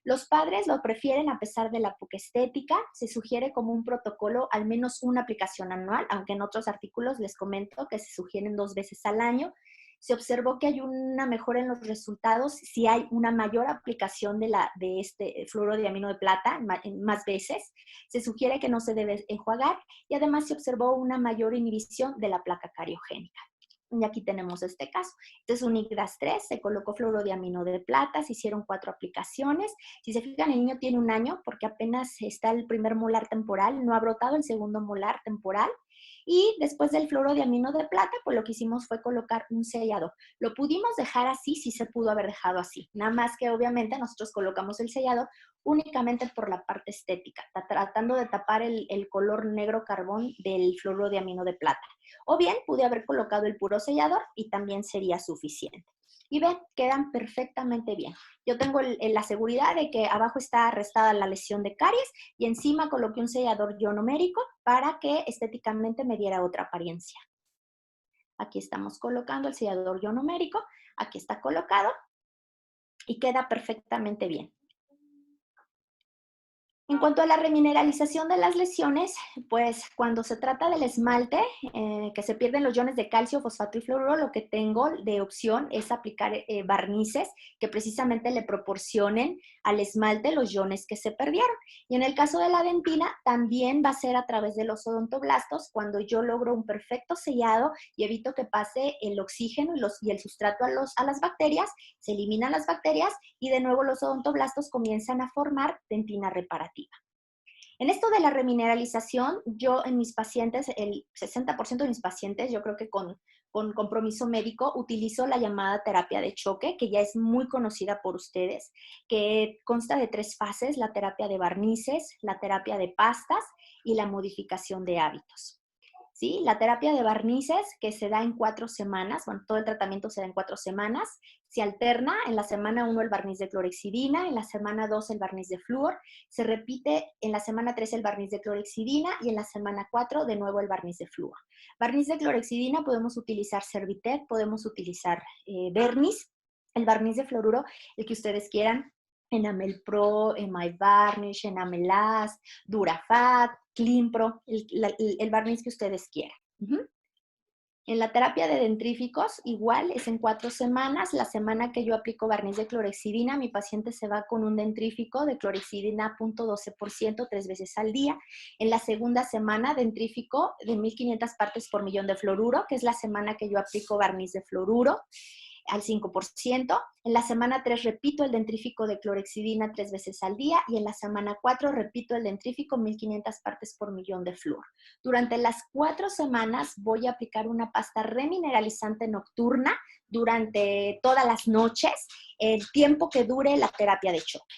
Los padres lo prefieren a pesar de la poca estética. Se sugiere como un protocolo al menos una aplicación anual, aunque en otros artículos les comento que se sugieren 2 veces al año. Se observó que hay una mejora en los resultados si hay una mayor aplicación de este fluoruro de amino de plata más veces. Se sugiere que no se debe enjuagar, y además se observó una mayor inhibición de la placa cariogénica. Y aquí tenemos este caso. Este es un IGDAS 3, se colocó fluoruro de amino de plata, se hicieron 4 aplicaciones. Si se fijan, el niño tiene 1 año porque apenas está el primer molar temporal, no ha brotado el segundo molar temporal. Y después del fluoruro de amino de plata, pues lo que hicimos fue colocar un sellador. Lo pudimos dejar así, sí se pudo haber dejado así. Nada más que obviamente nosotros colocamos el sellador únicamente por la parte estética, tratando de tapar el color negro carbón del fluoruro de amino de plata. O bien pude haber colocado el puro sellador y también sería suficiente. Y ven, quedan perfectamente bien. Yo tengo la seguridad de que abajo está arrestada la lesión de caries y encima coloqué un sellador ionomérico para que estéticamente me diera otra apariencia. Aquí estamos colocando el sellador ionomérico, aquí está colocado y queda perfectamente bien. En cuanto a la remineralización de las lesiones, pues cuando se trata del esmalte, que se pierden los iones de calcio, fosfato y fluoruro, lo que tengo de opción es aplicar barnices que precisamente le proporcionen al esmalte los iones que se perdieron. Y en el caso de la dentina, también va a ser a través de los odontoblastos, cuando yo logro un perfecto sellado y evito que pase el oxígeno y el sustrato a las bacterias, se eliminan las bacterias y de nuevo los odontoblastos comienzan a formar dentina reparativa. En esto de la remineralización, yo en mis pacientes, el 60% de mis pacientes, yo creo que con compromiso médico, utilizo la llamada terapia de choque, que ya es muy conocida por ustedes, que consta de 3 fases: la terapia de barnices, la terapia de pastas y la modificación de hábitos. ¿Sí? La terapia de barnices, que se da en 4 semanas, bueno, todo el tratamiento se da en 4 semanas, se alterna en la semana 1 el barniz de clorhexidina, en la semana 2 el barniz de flúor, se repite en la semana 3 el barniz de clorhexidina y en la semana 4 de nuevo el barniz de flúor. Barniz de clorhexidina podemos utilizar Servitet, podemos utilizar Vernis, el barniz de fluoruro, el que ustedes quieran, Enamel Pro, My Varnish, Enamelast, Durafat, Clinpro, el barniz que ustedes quieran. En la terapia de dentríficos, igual, es en 4 semanas. La semana que yo aplico barniz de clorhexidina, mi paciente se va con un dentrífico de clorhexidina 0.12% 3 veces al día. En la segunda semana, dentrífico de 1500 partes por millón de fluoruro, que es la semana que yo aplico barniz de fluoruro al 5%. En la semana 3 repito el dentrífico de clorhexidina 3 veces al día y en la semana 4 repito el dentrífico 1500 partes por millón de flúor. Durante las 4 semanas voy a aplicar una pasta remineralizante nocturna durante todas las noches, el tiempo que dure la terapia de choque.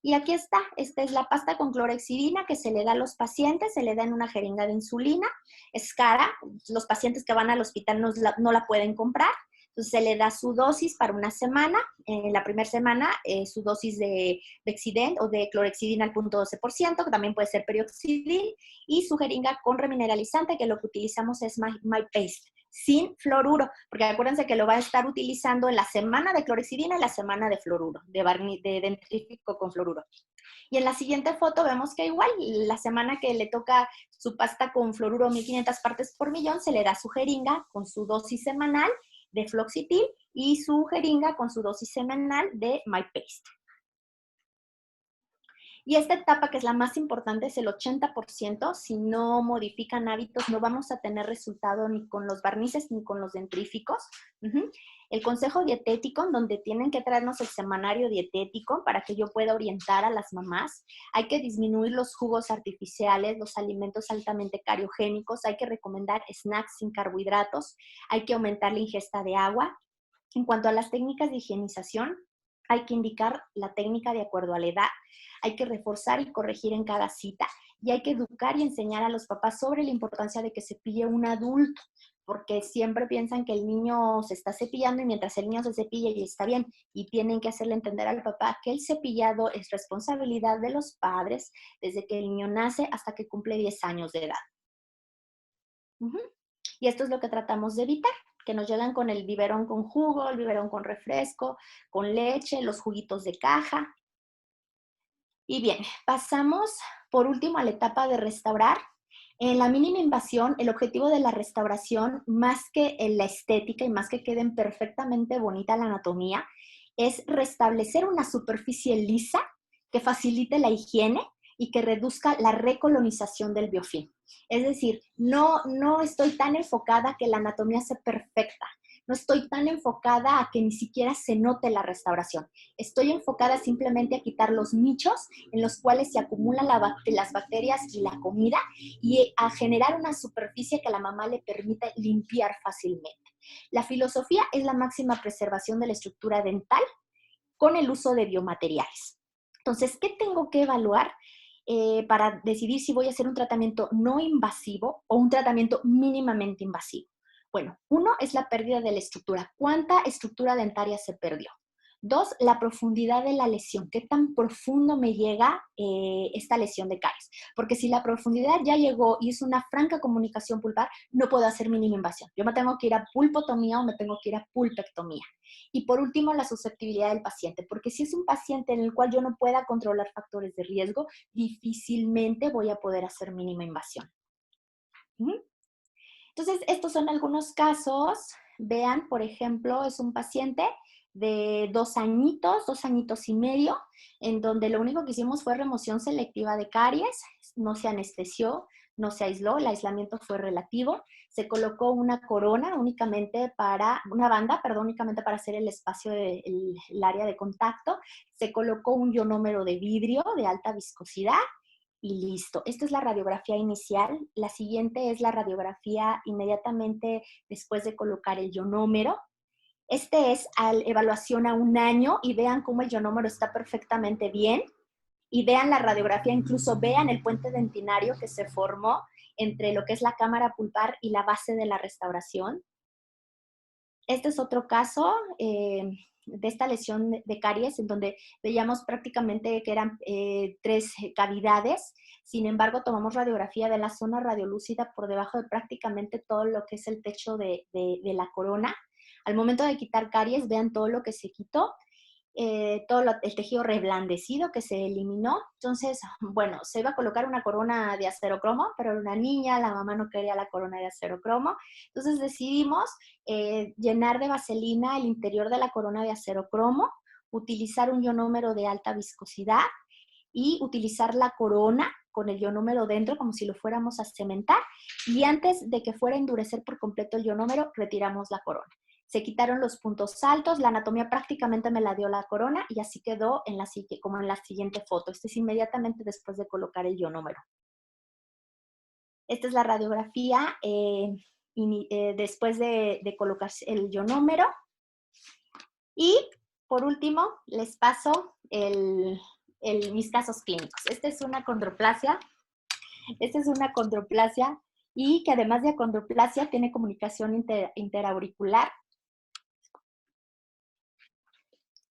Y aquí está, esta es la pasta con clorhexidina que se le da a los pacientes, se le da en una jeringa de insulina, es cara, los pacientes que van al hospital no la pueden comprar. Entonces se le da su dosis para una semana, en la primera semana su dosis de Bexident o de clorhexidina al 0.12%, que también puede ser perioxidil, y su jeringa con remineralizante, que lo que utilizamos es My Paste. sin fluoruro, porque acuérdense que lo va a estar utilizando en la semana de clorexidina y la semana de fluoruro, de dentrífico con fluoruro. Y en la siguiente foto vemos que igual, la semana que le toca su pasta con fluoruro 1500 partes por millón, se le da su jeringa con su dosis semanal de fluoxetil y su jeringa con su dosis semanal de MyPaste. Y esta etapa, que es la más importante, es el 80%. Si no modifican hábitos, no vamos a tener resultado ni con los barnices ni con los dentríficos. El consejo dietético, donde tienen que traernos el semanario dietético para que yo pueda orientar a las mamás. Hay que disminuir los jugos artificiales, los alimentos altamente cariogénicos. Hay que recomendar snacks sin carbohidratos. Hay que aumentar la ingesta de agua. En cuanto a las técnicas de higienización, hay que indicar la técnica de acuerdo a la edad. Hay que reforzar y corregir en cada cita. Y hay que educar y enseñar a los papás sobre la importancia de que cepille un adulto, porque siempre piensan que el niño se está cepillando y mientras el niño se cepilla y está bien. Y tienen que hacerle entender al papá que el cepillado es responsabilidad de los padres desde que el niño nace hasta que cumple 10 años de edad. Y esto es lo que tratamos de evitar, que nos llegan con el biberón con jugo, el biberón con refresco, con leche, los juguitos de caja. Y bien, pasamos por último a la etapa de restaurar. En la mínima invasión, el objetivo de la restauración, más que en la estética y más que queden perfectamente bonita la anatomía, es restablecer una superficie lisa que facilite la higiene y que reduzca la recolonización del biofilm. Es decir, no estoy tan enfocada a que la anatomía sea perfecta. No estoy tan enfocada a que ni siquiera se note la restauración. Estoy enfocada simplemente a quitar los nichos en los cuales se acumulan las bacterias y la comida y a generar una superficie que a la mamá le permita limpiar fácilmente. La filosofía es la máxima preservación de la estructura dental con el uso de biomateriales. Entonces, ¿qué tengo que evaluar para decidir si voy a hacer un tratamiento no invasivo o un tratamiento mínimamente invasivo? Bueno, uno es la pérdida de la estructura. ¿Cuánta estructura dentaria se perdió? Dos, la profundidad de la lesión. ¿Qué tan profundo me llega esta lesión de caries? Porque si la profundidad ya llegó y es una franca comunicación pulpar, no puedo hacer mínima invasión. Yo me tengo que ir a pulpotomía o me tengo que ir a pulpectomía. Y por último, la susceptibilidad del paciente. Porque si es un paciente en el cual yo no pueda controlar factores de riesgo, difícilmente voy a poder hacer mínima invasión. Entonces, estos son algunos casos. Vean, por ejemplo, es un paciente de 2 añitos y medio, en donde lo único que hicimos fue remoción selectiva de caries, no se anestesió, no se aisló, el aislamiento fue relativo, se colocó una corona únicamente una banda únicamente para hacer el espacio, el área de contacto, se colocó un ionómero de vidrio de alta viscosidad, y listo. Esta es la radiografía inicial. La siguiente es la radiografía inmediatamente después de colocar el ionómero. Este es evaluación a 1 año y vean cómo el ionómero está perfectamente bien. Y vean la radiografía, incluso vean el puente dentinario que se formó entre lo que es la cámara pulpar y la base de la restauración. Este es otro caso de esta lesión de caries, en donde veíamos prácticamente que eran 3 cavidades. Sin embargo, tomamos radiografía de la zona radiolúcida por debajo de prácticamente todo lo que es el techo de la corona. Al momento de quitar caries, vean todo lo que se quitó. Todo el tejido reblandecido que se eliminó. Entonces, bueno, se iba a colocar una corona de acerocromo, pero era una niña, la mamá no quería la corona de acerocromo. Entonces decidimos llenar de vaselina el interior de la corona de acerocromo, utilizar un ionómero de alta viscosidad y utilizar la corona con el ionómero dentro como si lo fuéramos a cementar, y antes de que fuera a endurecer por completo el ionómero, retiramos la corona. Se quitaron los puntos altos, la anatomía prácticamente me la dio la corona y así quedó como en la siguiente foto. Esto es inmediatamente después de colocar el ionómero. Esta es la radiografía después de colocar el ionómero. Y por último, les paso mis casos clínicos. Esta es una condroplasia. Y que además de acondroplasia tiene comunicación interauricular.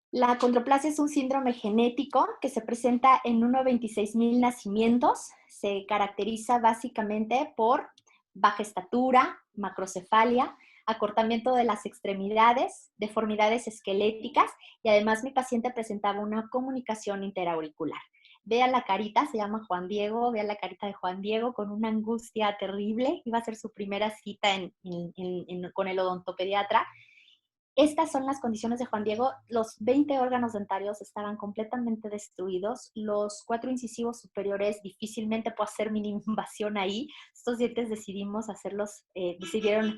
La acondroplasia es un síndrome genético que se presenta en 1 a 26,000 nacimientos. Se caracteriza básicamente por baja estatura, macrocefalia, acortamiento de las extremidades, deformidades esqueléticas y además mi paciente presentaba una comunicación interauricular. Vean la carita, se llama Juan Diego, vean la carita de Juan Diego con una angustia terrible. Iba a ser su primera cita con el odontopediatra. Estas son las condiciones de Juan Diego. Los 20 órganos dentarios estaban completamente destruidos. Los 4 incisivos superiores difícilmente puedo hacer mínima invasión ahí. Estos dientes decidieron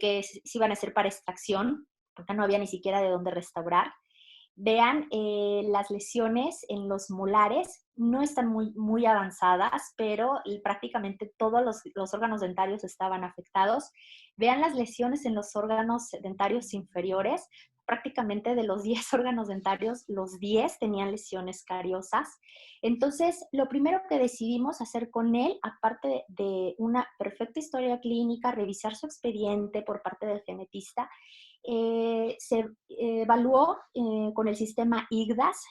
que se iban a hacer para extracción, porque no había ni siquiera de dónde restaurar. Vean, las lesiones en los molares no están muy avanzadas, pero prácticamente todos los órganos dentarios estaban afectados. Vean las lesiones en los órganos dentarios inferiores. Prácticamente de los 10 órganos dentarios, los 10 tenían lesiones cariosas. Entonces, lo primero que decidimos hacer con él, aparte de una perfecta historia clínica, revisar su expediente por parte del genetista, se evaluó con el sistema IGDAS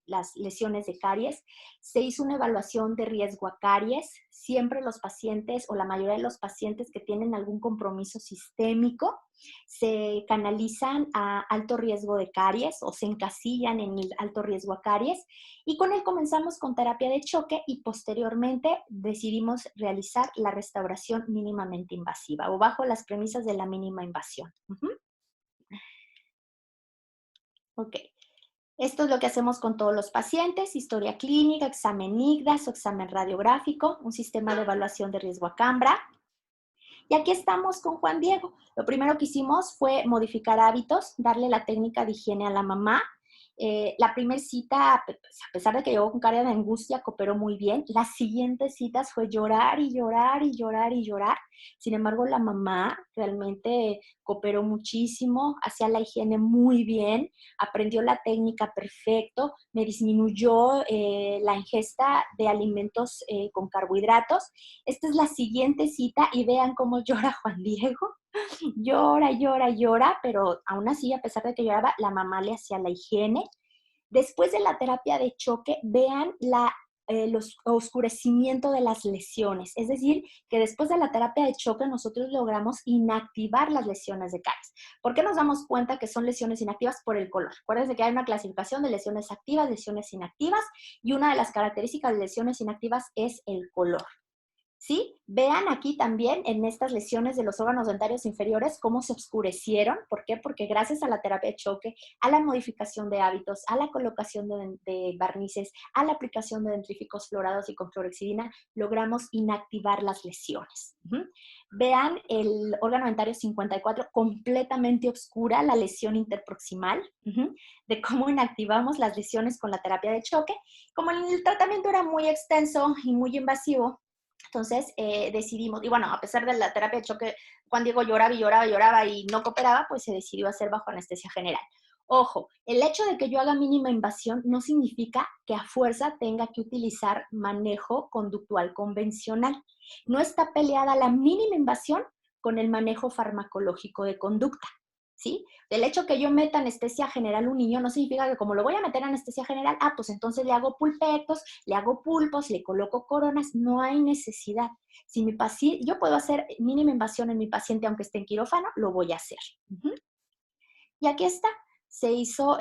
las lesiones de caries. Se hizo una evaluación de riesgo a caries. Siempre los pacientes o la mayoría de los pacientes que tienen algún compromiso sistémico se canalizan a alto riesgo de caries o se encasillan en el alto riesgo a caries. Y con él comenzamos con terapia de choque y posteriormente decidimos realizar la restauración mínimamente invasiva o bajo las premisas de la mínima invasión. Ok, esto es lo que hacemos con todos los pacientes: historia clínica, examen IGDAS o examen radiográfico, un sistema de evaluación de riesgo a Cambra. Y aquí estamos con Juan Diego. Lo primero que hicimos fue modificar hábitos, darle la técnica de higiene a la mamá. La primera cita, a pesar de que llegó con cara de angustia, cooperó muy bien. Las siguientes citas fue llorar y llorar y llorar y llorar. Sin embargo, la mamá realmente cooperó muchísimo, hacía la higiene muy bien, aprendió la técnica perfecto, me disminuyó la ingesta de alimentos con carbohidratos. Esta es la siguiente cita y vean cómo llora Juan Diego. Llora, llora, llora, pero aún así, a pesar de que lloraba, la mamá le hacía la higiene. Después de la terapia de choque, vean los oscurecimiento de las lesiones. Es decir, que después de la terapia de choque nosotros logramos inactivar las lesiones de caries. ¿Por qué nos damos cuenta que son lesiones inactivas? Por el color. Acuérdense que hay una clasificación de lesiones activas, lesiones inactivas, y una de las características de lesiones inactivas es el color. ¿Sí? Vean aquí también en estas lesiones de los órganos dentarios inferiores cómo se oscurecieron. ¿Por qué? Porque gracias a la terapia de choque, a la modificación de hábitos, a la colocación de barnices, a la aplicación de dentríficos florados y con clorhexidina, logramos inactivar las lesiones. Vean el órgano dentario 54 completamente oscura, la lesión interproximal, de cómo inactivamos las lesiones con la terapia de choque. Como el tratamiento era muy extenso y muy invasivo, entonces decidimos, y bueno, a pesar de la terapia de choque, Juan Diego lloraba y lloraba y lloraba y no cooperaba, pues se decidió hacer bajo anestesia general. Ojo, el hecho de que yo haga mínima invasión no significa que a fuerza tenga que utilizar manejo conductual convencional. No está peleada la mínima invasión con el manejo farmacológico de conducta. ¿Sí? El hecho que yo meta anestesia general a un niño no significa que como lo voy a meter anestesia general, pues entonces le hago pulpetos, le hago pulpos, le coloco coronas. No hay necesidad. Si mi paciente, yo puedo hacer mínima invasión en mi paciente aunque esté en quirófano, lo voy a hacer. Y aquí está. Se hizo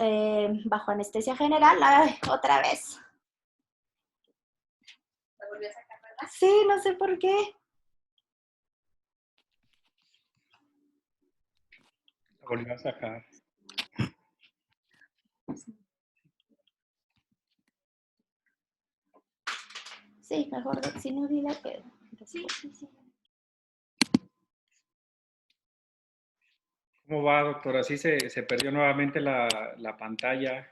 bajo anestesia general. Ay, otra vez. ¿La volví a sacar, verdad? Sí, no sé por qué. La volvió a sacar. Sí, mejor, si no dile, pero... Sí, sí, sí. ¿Cómo va, doctora? Sí se perdió nuevamente la pantalla.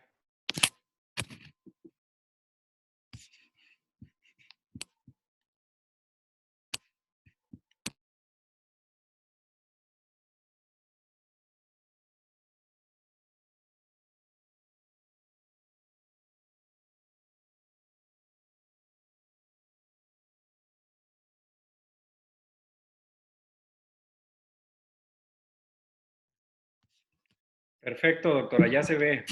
Perfecto, doctora, ya se ve.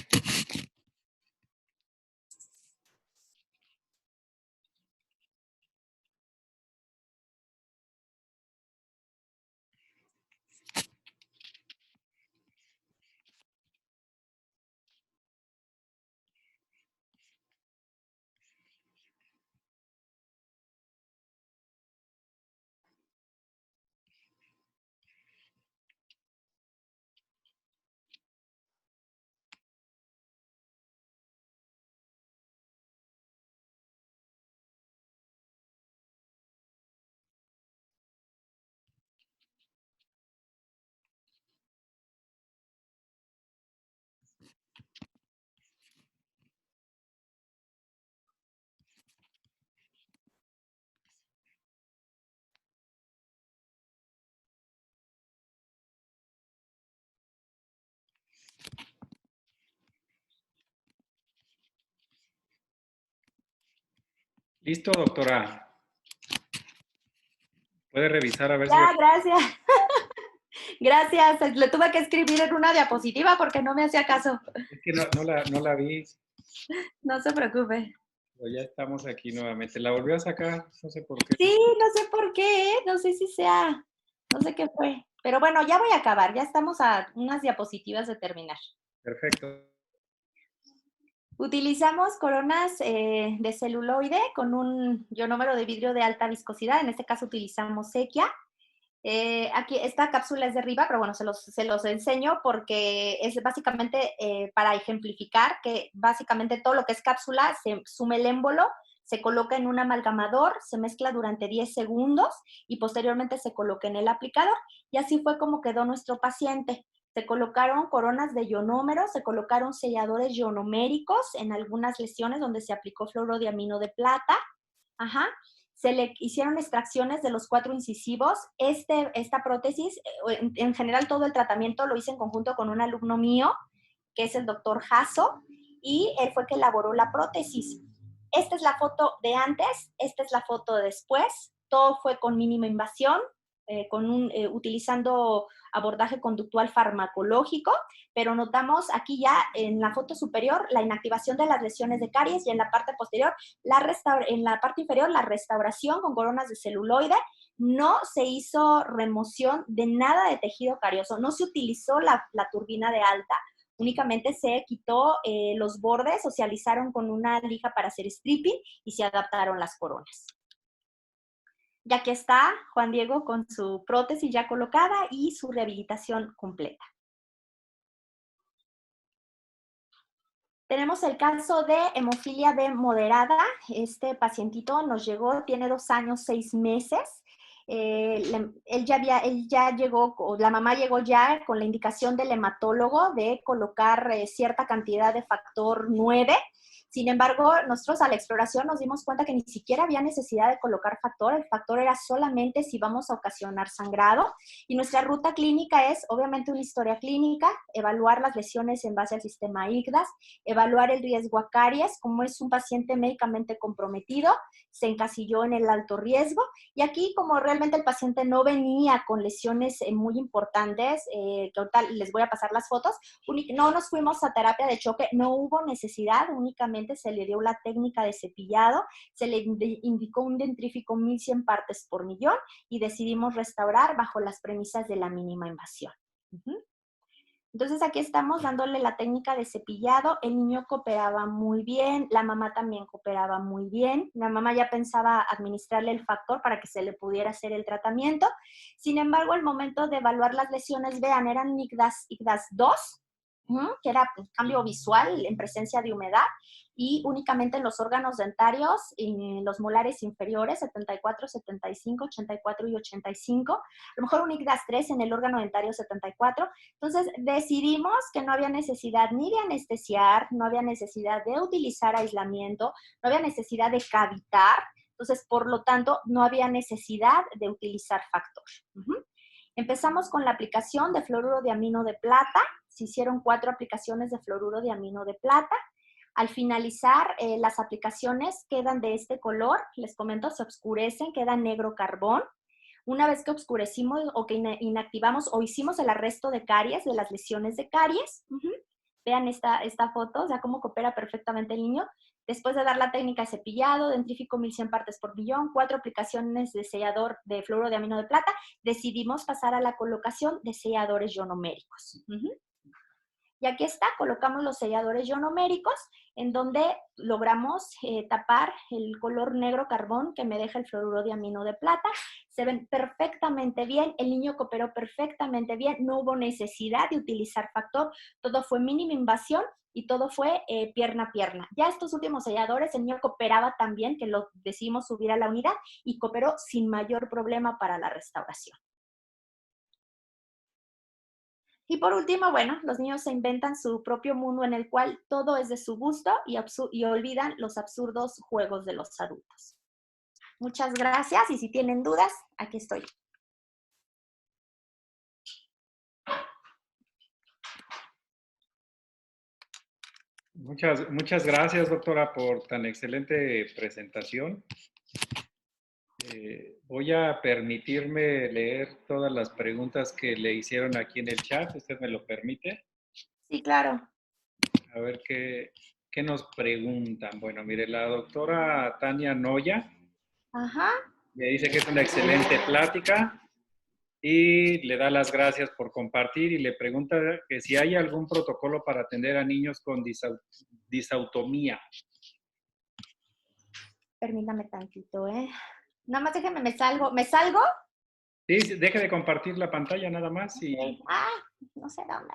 Listo, doctora. Puede revisar a ver si... Ya, gracias. Gracias. Le tuve que escribir en una diapositiva porque no me hacía caso. Es que no la vi, No se preocupe. pero ya estamos aquí nuevamente. La volvió a sacar, no sé por qué. Sí, no sé por qué, no sé si sea, no sé qué fue. Pero bueno, ya voy a acabar, ya estamos a unas diapositivas de terminar. Perfecto. Utilizamos coronas de celuloide con un ionómero de vidrio de alta viscosidad, en este caso utilizamos sequia. Aquí esta cápsula es de Riva, pero bueno, se los enseño porque es básicamente para ejemplificar que básicamente todo lo que es cápsula se sume el émbolo, se coloca en un amalgamador, se mezcla durante 10 segundos y posteriormente se coloca en el aplicador. Y así fue como quedó nuestro paciente. Se colocaron coronas de ionómero, se colocaron selladores ionoméricos en algunas lesiones donde se aplicó fluorodiamino de plata. Ajá. Se le hicieron extracciones de los 4 incisivos. Esta prótesis, en general todo el tratamiento lo hice en conjunto con un alumno mío, que es el doctor Jasso, y él fue que elaboró la prótesis. Esta es la foto de antes, esta es la foto de después. Todo fue con mínima invasión, utilizando abordaje conductual farmacológico, pero notamos aquí ya en la foto superior la inactivación de las lesiones de caries y en la parte posterior, en la parte inferior, la restauración con coronas de celuloide. No se hizo remoción de nada de tejido carioso, no se utilizó la turbina de alta, únicamente se quitó los bordes, o se alisaron con una lija para hacer stripping y se adaptaron las coronas. Y aquí está Juan Diego con su prótesis ya colocada y su rehabilitación completa. Tenemos el caso de hemofilia B moderada. Este pacientito nos llegó, tiene 2 años, 6 meses. Él ya llegó, o la mamá llegó ya con la indicación del hematólogo de colocar cierta cantidad de factor 9. Sin embargo, nosotros a la exploración nos dimos cuenta que ni siquiera había necesidad de colocar factor. El factor era solamente si vamos a ocasionar sangrado. Y nuestra ruta clínica es, obviamente, una historia clínica, evaluar las lesiones en base al sistema IGDAS, evaluar el riesgo a caries. Como es un paciente médicamente comprometido, se encasilló en el alto riesgo. Y aquí, como realmente el paciente no venía con lesiones muy importantes, que ahorita les voy a pasar las fotos, no nos fuimos a terapia de choque, no hubo necesidad, únicamente se le dio la técnica de cepillado, se le indicó un dentrífico 1100 partes por millón y decidimos restaurar bajo las premisas de la mínima invasión. Entonces aquí estamos dándole la técnica de cepillado. El niño cooperaba muy bien, la mamá también cooperaba muy bien. La mamá ya pensaba administrarle el factor para que se le pudiera hacer el tratamiento. Sin embargo, al momento de evaluar las lesiones, vean, eran IGDAS 2, que era cambio visual en presencia de humedad, y únicamente en los órganos dentarios, en los molares inferiores, 74, 75, 84 y 85. A lo mejor un IGDAS 3 en el órgano dentario 74. Entonces decidimos que no había necesidad ni de anestesiar, no había necesidad de utilizar aislamiento, no había necesidad de cavitar. Entonces, por lo tanto, no había necesidad de utilizar factor. Empezamos con la aplicación de fluoruro de amino de plata. Se hicieron 4 aplicaciones de fluoruro de amino de plata. Al finalizar, las aplicaciones quedan de este color. Les comento, se oscurecen, queda negro carbón. Una vez que oscurecimos o que inactivamos o hicimos el arresto de caries, de las lesiones de caries, vean esta foto, o sea, cómo coopera perfectamente el niño. Después de dar la técnica de cepillado, dentrífico 1100 partes por millón, 4 aplicaciones de sellador de fluoruro de amino de plata, decidimos pasar a la colocación de selladores ionoméricos. Y aquí está, colocamos los selladores ionoméricos, en donde logramos tapar el color negro carbón que me deja el fluoruro de amino de plata. Se ven perfectamente bien, el niño cooperó perfectamente bien, no hubo necesidad de utilizar factor, todo fue mínima invasión y todo fue pierna a pierna. Ya estos últimos selladores, el niño cooperaba tan bien que lo decidimos subir a la unidad y cooperó sin mayor problema para la restauración. Y por último, bueno, los niños se inventan su propio mundo en el cual todo es de su gusto y olvidan los absurdos juegos de los adultos. Muchas gracias y si tienen dudas, aquí estoy. Muchas gracias, doctora, por tan excelente presentación. Voy a permitirme leer todas las preguntas que le hicieron aquí en el chat. ¿Usted me lo permite? Sí, claro. A ver qué nos preguntan. Bueno, mire, la doctora Tania Noya Ajá. me dice que es una excelente plática y le da las gracias por compartir y le pregunta que si hay algún protocolo para atender a niños con disautomía. Permítame tantito, ¿eh? Nada más déjeme, me salgo. ¿Me salgo? Sí, deje de compartir la pantalla nada más y Sí. Ah, no sé dónde.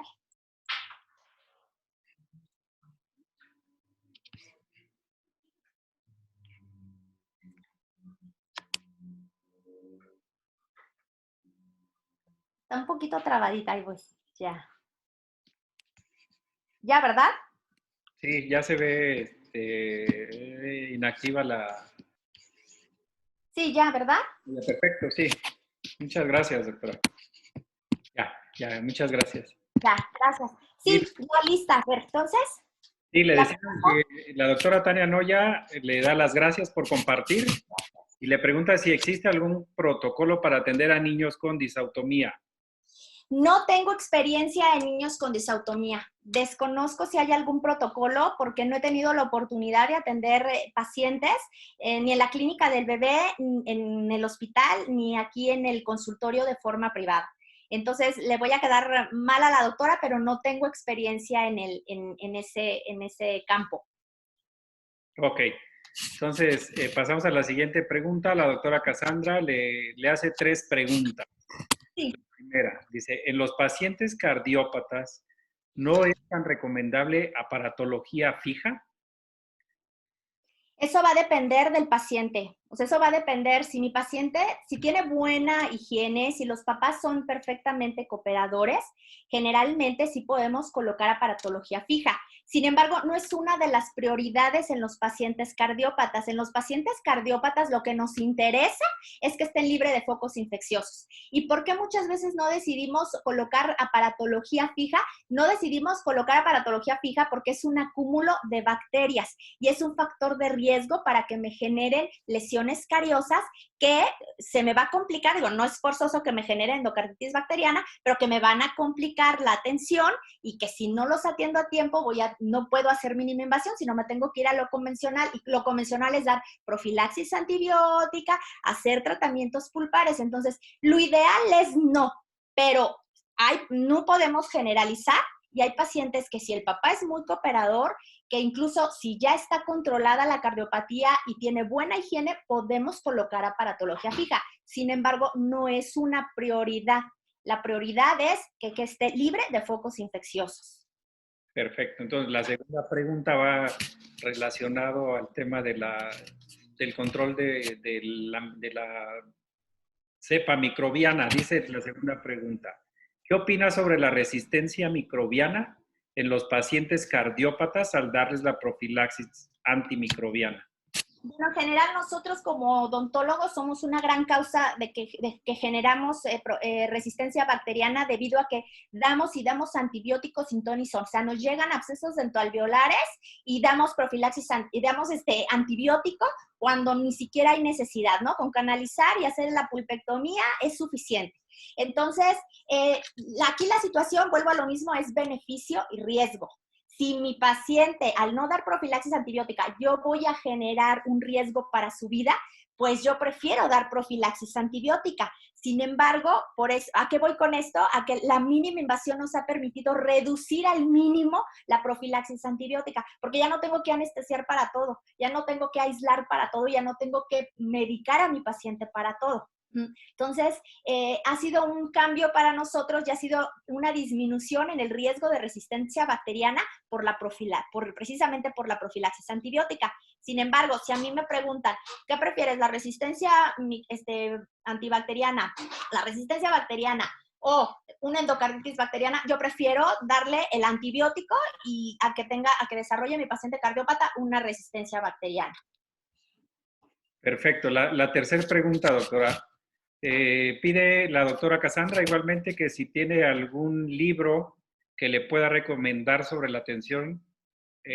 Está un poquito trabadita, ahí voy. Ya. ¿Ya, verdad? sí, ya se ve inactiva Sí, ya, ¿verdad? Perfecto, sí. Muchas gracias, doctora. Ya, muchas gracias. Ya, gracias. Y, Sí, ya lista. A ver, entonces, sí, le la decía que la doctora Tania Noya le da las gracias por compartir y le pregunta si existe algún protocolo para atender a niños con disautomía. No tengo experiencia en niños con disautomía. Desconozco si hay algún protocolo porque no he tenido la oportunidad de atender pacientes ni en la clínica del bebé, en el hospital, ni aquí en el consultorio de forma privada. Entonces, le voy a quedar mal a la doctora, pero no tengo experiencia en ese campo. Ok. Entonces, pasamos a la siguiente pregunta. La doctora Cassandra le hace 3 preguntas. Sí. Primera, dice, en los pacientes cardiópatas, ¿no es tan recomendable aparatología fija? Eso va a depender del paciente. O sea, eso va a depender si mi paciente, si tiene buena higiene, si los papás son perfectamente cooperadores, generalmente sí podemos colocar aparatología fija. Sin embargo, no es una de las prioridades en los pacientes cardiópatas. En los pacientes cardiópatas lo que nos interesa es que estén libres de focos infecciosos. ¿Y por qué muchas veces no decidimos colocar aparatología fija? No decidimos colocar aparatología fija porque es un acúmulo de bacterias y es un factor de riesgo para que me generen lesiones cariosas que se me va a complicar, digo, no es forzoso que me genere endocarditis bacteriana, pero que me van a complicar la atención y que si no los atiendo a tiempo no puedo hacer mínima invasión, sino me tengo que ir a lo convencional, y lo convencional es dar profilaxis antibiótica, hacer tratamientos pulpares. Entonces, lo ideal es no, pero no podemos generalizar y hay pacientes que si el papá es muy cooperador, que incluso si ya está controlada la cardiopatía y tiene buena higiene, podemos colocar aparatología fija. Sin embargo, no es una prioridad. La prioridad es que esté libre de focos infecciosos. Perfecto. Entonces, la segunda pregunta va relacionado al tema del control de la cepa microbiana. Dice la segunda pregunta. ¿Qué opinas sobre la resistencia microbiana en los pacientes cardiópatas al darles la profilaxis antimicrobiana? Bueno, en general nosotros como odontólogos somos una gran causa de que generamos resistencia bacteriana debido a que damos antibióticos sin ton y son. O sea, nos llegan abscesos dentoalveolares y damos profilaxis y damos antibiótico cuando ni siquiera hay necesidad, ¿no? Con canalizar y hacer la pulpectomía es suficiente. Entonces, aquí la situación, vuelvo a lo mismo, es beneficio y riesgo. Si mi paciente, al no dar profilaxis antibiótica, yo voy a generar un riesgo para su vida, pues yo prefiero dar profilaxis antibiótica. Sin embargo, por eso, ¿a qué voy con esto? A que la mínima invasión nos ha permitido reducir al mínimo la profilaxis antibiótica, porque ya no tengo que anestesiar para todo, ya no tengo que aislar para todo, ya no tengo que medicar a mi paciente para todo. Entonces, ha sido un cambio para nosotros y ha sido una disminución en el riesgo de resistencia bacteriana precisamente por la profilaxis antibiótica. Sin embargo, si a mí me preguntan, ¿qué prefieres, la resistencia antibacteriana, la resistencia bacteriana o una endocarditis bacteriana? Yo prefiero darle el antibiótico y a que desarrolle mi paciente cardiópata una resistencia bacteriana. Perfecto. La tercera pregunta, doctora. Pide la doctora Cassandra igualmente que si tiene algún libro que le pueda recomendar sobre la atención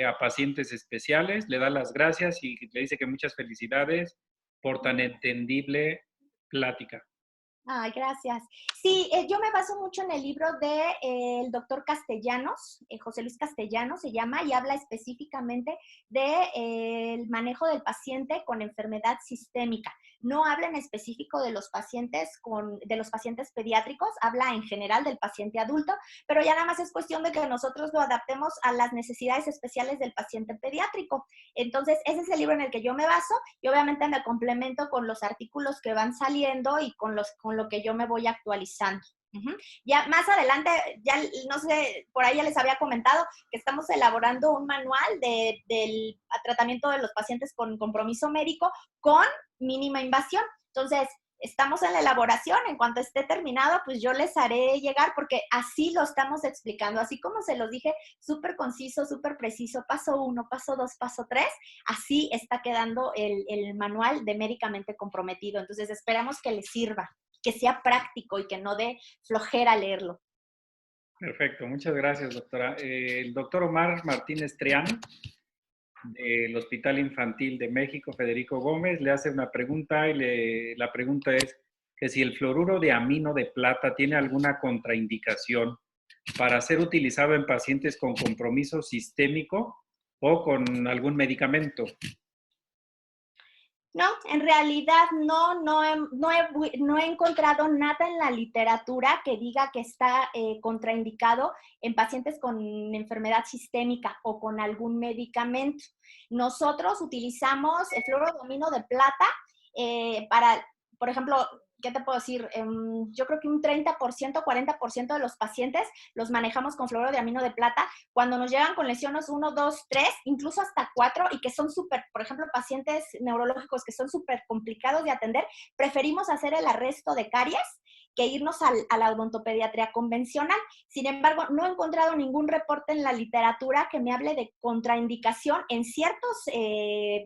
a pacientes especiales, le da las gracias y le dice que muchas felicidades por tan entendible plática. Ay, gracias. Sí, yo me baso mucho en el libro de el doctor Castellanos, José Luis Castellanos se llama, y habla específicamente de el manejo del paciente con enfermedad sistémica. No habla en específico de los pacientes de los pacientes pediátricos, habla en general del paciente adulto, pero ya nada más es cuestión de que nosotros lo adaptemos a las necesidades especiales del paciente pediátrico. Entonces, ese es el libro en el que yo me baso y obviamente me complemento con los artículos que van saliendo y con lo que yo me voy actualizando. Ya más adelante, ya no sé, por ahí ya les había comentado que estamos elaborando un manual del tratamiento de los pacientes con compromiso médico con mínima invasión. Entonces, estamos en la elaboración. En cuanto esté terminado, pues yo les haré llegar, porque así lo estamos explicando, así como se los dije, súper conciso, súper preciso, paso 1, paso 2, paso 3, así está quedando el manual de médicamente comprometido. Entonces, esperamos que les sirva, que sea práctico y que no dé flojera leerlo. Perfecto, muchas gracias, doctora. El doctor Omar Martínez Trián, del Hospital Infantil de México, Federico Gómez, le hace una pregunta y la pregunta es que si el fluoruro de amino de plata tiene alguna contraindicación para ser utilizado en pacientes con compromiso sistémico o con algún medicamento. No, en realidad no he encontrado nada en la literatura que diga que está contraindicado en pacientes con enfermedad sistémica o con algún medicamento. Nosotros utilizamos el fluorodomino de plata para, por ejemplo, ¿qué te puedo decir? Yo creo que un 30%, 40% de los pacientes los manejamos con fluoruro de amino de plata. Cuando nos llegan con lesiones 1, 2, 3, incluso hasta 4, y que son súper, por ejemplo, pacientes neurológicos que son súper complicados de atender, preferimos hacer el arresto de caries que irnos a la odontopediatría convencional. Sin embargo, no he encontrado ningún reporte en la literatura que me hable de contraindicación en ciertos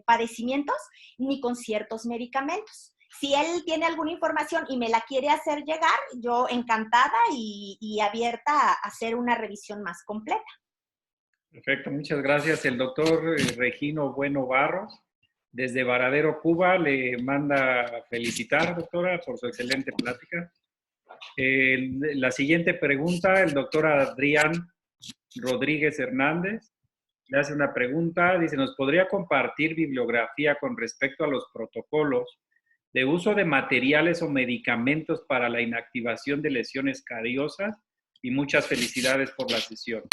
padecimientos ni con ciertos medicamentos. Si él tiene alguna información y me la quiere hacer llegar, yo encantada y abierta a hacer una revisión más completa. Perfecto, muchas gracias. El doctor Regino Bueno Barros, desde Varadero, Cuba, le manda felicitar, doctora, por su excelente plática. La siguiente pregunta, el doctor Adrián Rodríguez Hernández le hace una pregunta, dice, ¿nos podría compartir bibliografía con respecto a los protocolos de uso de materiales o medicamentos para la inactivación de lesiones cariosas? Y muchas felicidades por la sesión.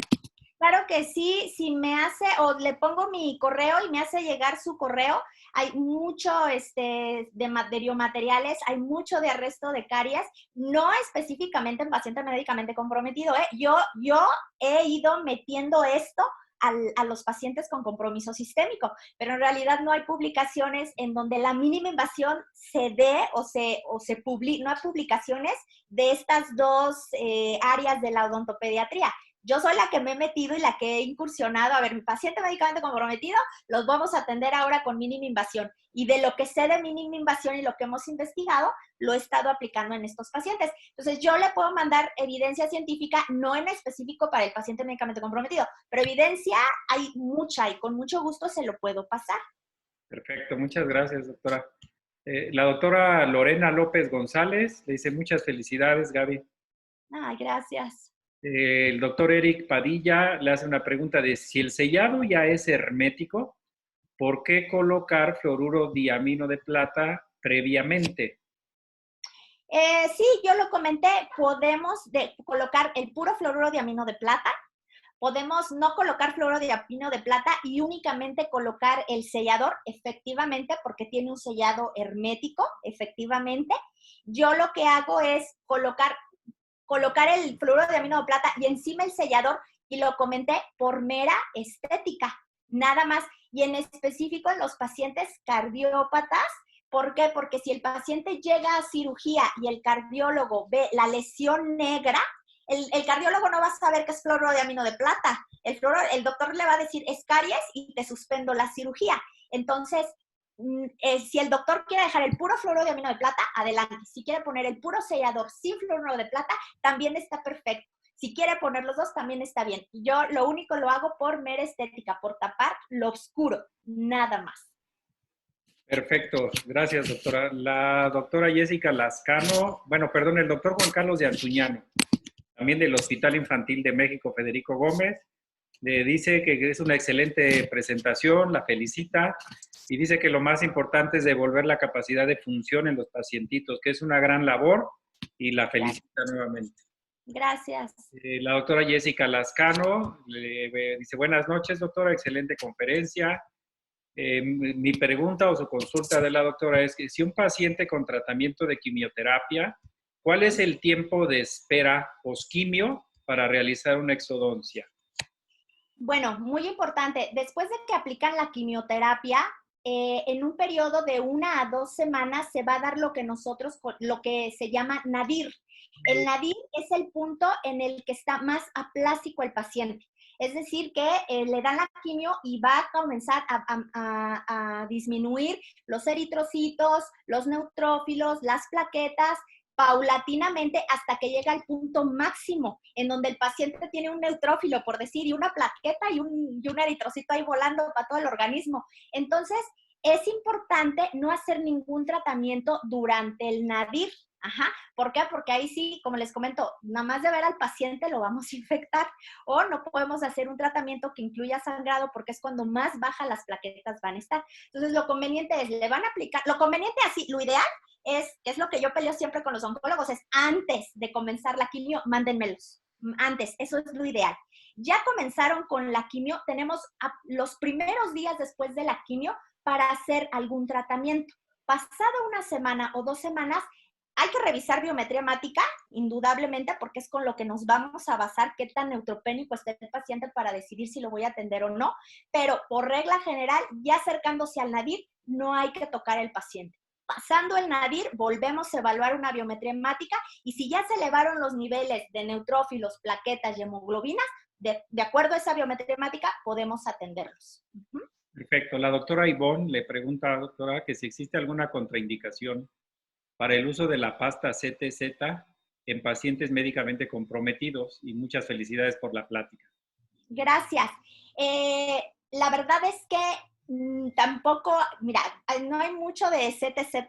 Claro que sí, si me hace, o le pongo mi correo y me hace llegar su correo, hay mucho de biomateriales, hay mucho de arresto de caries, no específicamente en paciente médicamente comprometido, ¿eh? Yo he ido metiendo esto a los pacientes con compromiso sistémico, pero en realidad no hay publicaciones en donde la mínima invasión se dé o se publique, no hay publicaciones de estas dos áreas de la odontopediatría. Yo soy la que me he metido y la que he incursionado. A ver, mi paciente médicamente comprometido, los vamos a atender ahora con mínima invasión. Y de lo que sé de mínima invasión y lo que hemos investigado, lo he estado aplicando en estos pacientes. Entonces, yo le puedo mandar evidencia científica, no en específico para el paciente médicamente comprometido, pero evidencia hay mucha y con mucho gusto se lo puedo pasar. Perfecto, muchas gracias, doctora. La doctora Lorena López González le dice muchas felicidades, Gaby. Ay, gracias. El doctor Eric Padilla le hace una pregunta de si el sellado ya es hermético, ¿por qué colocar fluoruro diamino de plata previamente? Sí, yo lo comenté, podemos colocar el puro fluoruro diamino de plata, podemos no colocar fluoruro diamino de plata y únicamente colocar el sellador, efectivamente, porque tiene un sellado hermético, efectivamente. Yo lo que hago es colocar el fluoruro de amino de plata y encima el sellador, y lo comenté por mera estética, nada más. Y en específico en los pacientes cardiópatas, ¿por qué? Porque si el paciente llega a cirugía y el cardiólogo ve la lesión negra, el cardiólogo no va a saber que es fluoruro de amino de plata. El doctor le va a decir, es caries y te suspendo la cirugía. Entonces, si el doctor quiere dejar el puro fluoruro de amino de plata, adelante. Si quiere poner el puro sellador sin fluoruro de plata, también está perfecto. Si quiere poner los dos, también está bien. Yo lo único lo hago por mera estética, por tapar lo oscuro, nada más. Perfecto, gracias, doctora. La doctora Jessica Lascano, bueno, perdón, el doctor Juan Carlos de Antuñano, también del Hospital Infantil de México, Federico Gómez, le dice que es una excelente presentación, la felicita y dice que lo más importante es devolver la capacidad de función en los pacientitos, que es una gran labor y la felicita nuevamente. Gracias. La doctora Jessica Lascano le dice, buenas noches, doctora, excelente conferencia. Mi pregunta o su consulta de la doctora es que si un paciente con tratamiento de quimioterapia, ¿cuál es el tiempo de espera posquimio para realizar una exodoncia? Bueno, muy importante. Después de que aplican la quimioterapia, en un periodo de 1 a 2 semanas se va a dar lo que se llama nadir. El nadir es el punto en el que está más aplásico el paciente. Es decir, que le dan la quimio y va a comenzar a disminuir los eritrocitos, los neutrófilos, las plaquetas, paulatinamente hasta que llega al punto máximo, en donde el paciente tiene un neutrófilo, por decir, y una plaqueta y un eritrocito ahí volando para todo el organismo. Entonces, es importante no hacer ningún tratamiento durante el nadir. Ajá. ¿Por qué? Porque ahí sí, como les comento, nada más de ver al paciente lo vamos a infectar, o no podemos hacer un tratamiento que incluya sangrado porque es cuando más bajas las plaquetas van a estar. Entonces, lo conveniente es, le van a aplicar, lo conveniente así, lo ideal es lo que yo peleo siempre con los oncólogos, es antes de comenzar la quimio, mándenmelos. Antes, eso es lo ideal. Ya comenzaron con la quimio, tenemos los primeros días después de la quimio para hacer algún tratamiento. Pasada 1 semana o 2 semanas, hay que revisar biometría hemática, indudablemente, porque es con lo que nos vamos a basar qué tan neutropénico está el paciente para decidir si lo voy a atender o no, pero por regla general, ya acercándose al nadir, no hay que tocar al paciente. Pasando el nadir, volvemos a evaluar una biometría hemática y si ya se elevaron los niveles de neutrófilos, plaquetas y hemoglobinas, de acuerdo a esa biometría hemática, podemos atenderlos. Perfecto. La doctora Ivonne le pregunta, doctora, que si existe alguna contraindicación para el uso de la pasta CTZ en pacientes médicamente comprometidos, y muchas felicidades por la plática. Gracias. La verdad es que tampoco, mira, no hay mucho de CTZ.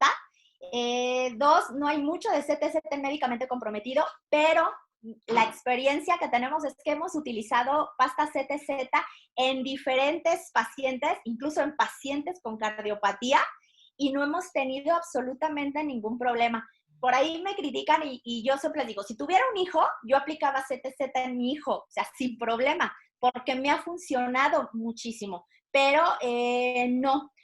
No hay mucho de CTZ médicamente comprometido, pero la experiencia que tenemos es que hemos utilizado pasta CTZ en diferentes pacientes, incluso en pacientes con cardiopatía, y no hemos tenido absolutamente ningún problema. Por ahí me critican y yo siempre les digo, si tuviera un hijo, yo aplicaba CTZ en mi hijo, o sea, sin problema, porque me ha funcionado muchísimo. Pero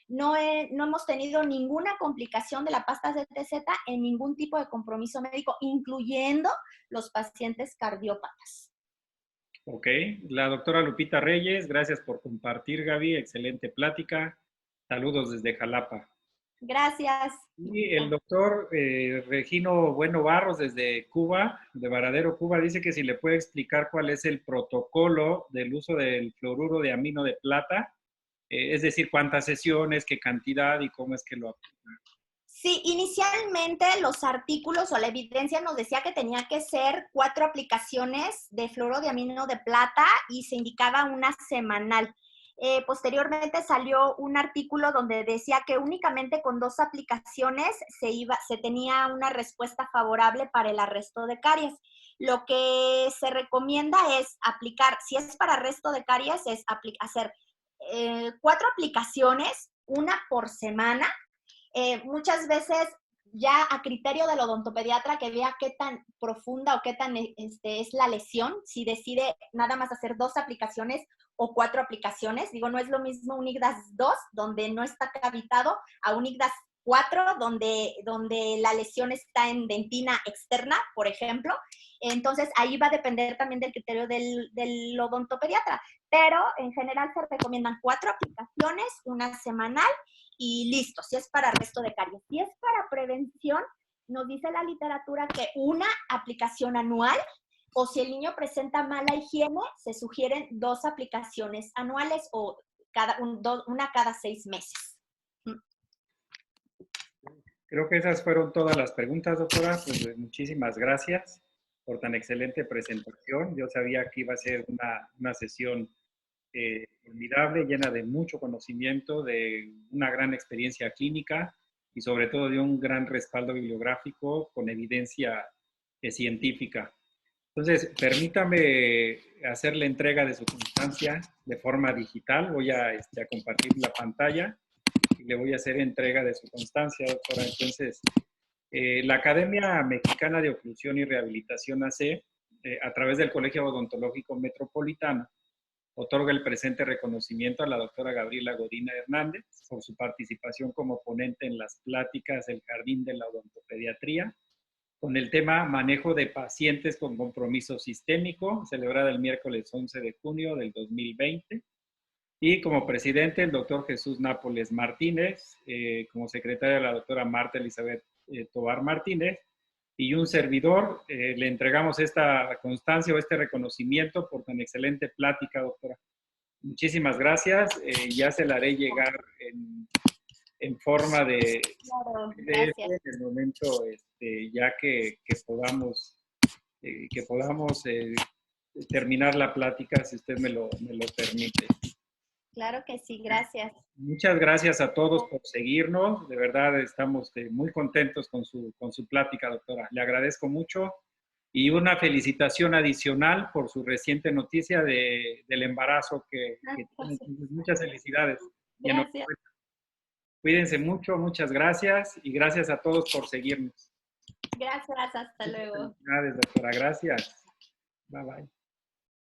no hemos tenido ninguna complicación de la pasta CTZ en ningún tipo de compromiso médico, incluyendo los pacientes cardiópatas. Ok. La doctora Lupita Reyes, gracias por compartir, Gaby. Excelente plática. Saludos desde Jalapa. Gracias. Y el doctor Regino Bueno Barros desde Cuba, de Varadero, Cuba, dice que si le puede explicar cuál es el protocolo del uso del fluoruro de amino de plata, es decir, cuántas sesiones, qué cantidad y cómo es que lo aplica. Sí, inicialmente los artículos o la evidencia nos decía que tenía que ser 4 aplicaciones de fluoruro de amino de plata y se indicaba una semanal. Posteriormente salió un artículo donde decía que únicamente con 2 aplicaciones se tenía una respuesta favorable para el arresto de caries. Lo que se recomienda es aplicar, si es para arresto de caries, es hacer 4 aplicaciones, una por semana. Muchas veces ya a criterio del odontopediatra que vea qué tan profunda o qué tan es la lesión, si decide nada más hacer 2 aplicaciones o 4 aplicaciones. Digo, no es lo mismo un IGDAS 2, donde no está cavitado, a un IGDAS 4, donde la lesión está en dentina externa, por ejemplo. Entonces, ahí va a depender también del criterio del odontopediatra. Pero, en general, se recomiendan 4 aplicaciones, una semanal, y listo, si es para arresto de caries. Si es para prevención, nos dice la literatura que una aplicación anual, o si el niño presenta mala higiene, se sugieren 2 aplicaciones anuales o una cada 6 meses. Creo que esas fueron todas las preguntas, doctora. Pues muchísimas gracias. por tan excelente presentación. Yo sabía que iba a ser una sesión formidable, llena de mucho conocimiento, de una gran experiencia clínica y sobre todo de un gran respaldo bibliográfico con evidencia científica. Entonces, permítame hacer la entrega de su constancia de forma digital. Voy a compartir la pantalla y le voy a hacer entrega de su constancia, doctora. Entonces, la Academia Mexicana de Oclusión y Rehabilitación AC, a través del Colegio Odontológico Metropolitano, otorga el presente reconocimiento a la doctora Gabriela Godina Hernández por su participación como ponente en las pláticas del Jardín de la Odontopediatría con el tema Manejo de pacientes con compromiso sistémico, celebrada el miércoles 11 de junio del 2020. Y como presidente, el doctor Jesús Nápoles Martínez, como secretaria, la doctora Marta Elizabeth Tovar Martínez, y un servidor, le entregamos esta constancia o este reconocimiento por tan excelente plática, doctora. Muchísimas gracias. Ya se la haré llegar en forma de Claro, PDF gracias. en el momento ya que podamos terminar la plática, si usted me lo permite. Claro que sí, gracias. Muchas gracias a todos por seguirnos. De verdad estamos muy contentos con su plática, doctora. Le agradezco mucho. Y una felicitación adicional por su reciente noticia del embarazo que tiene. Muchas felicidades. Gracias. Cuídense mucho, muchas gracias. Y gracias a todos por seguirnos. Gracias, hasta luego. Gracias, doctora. Gracias. Bye, bye.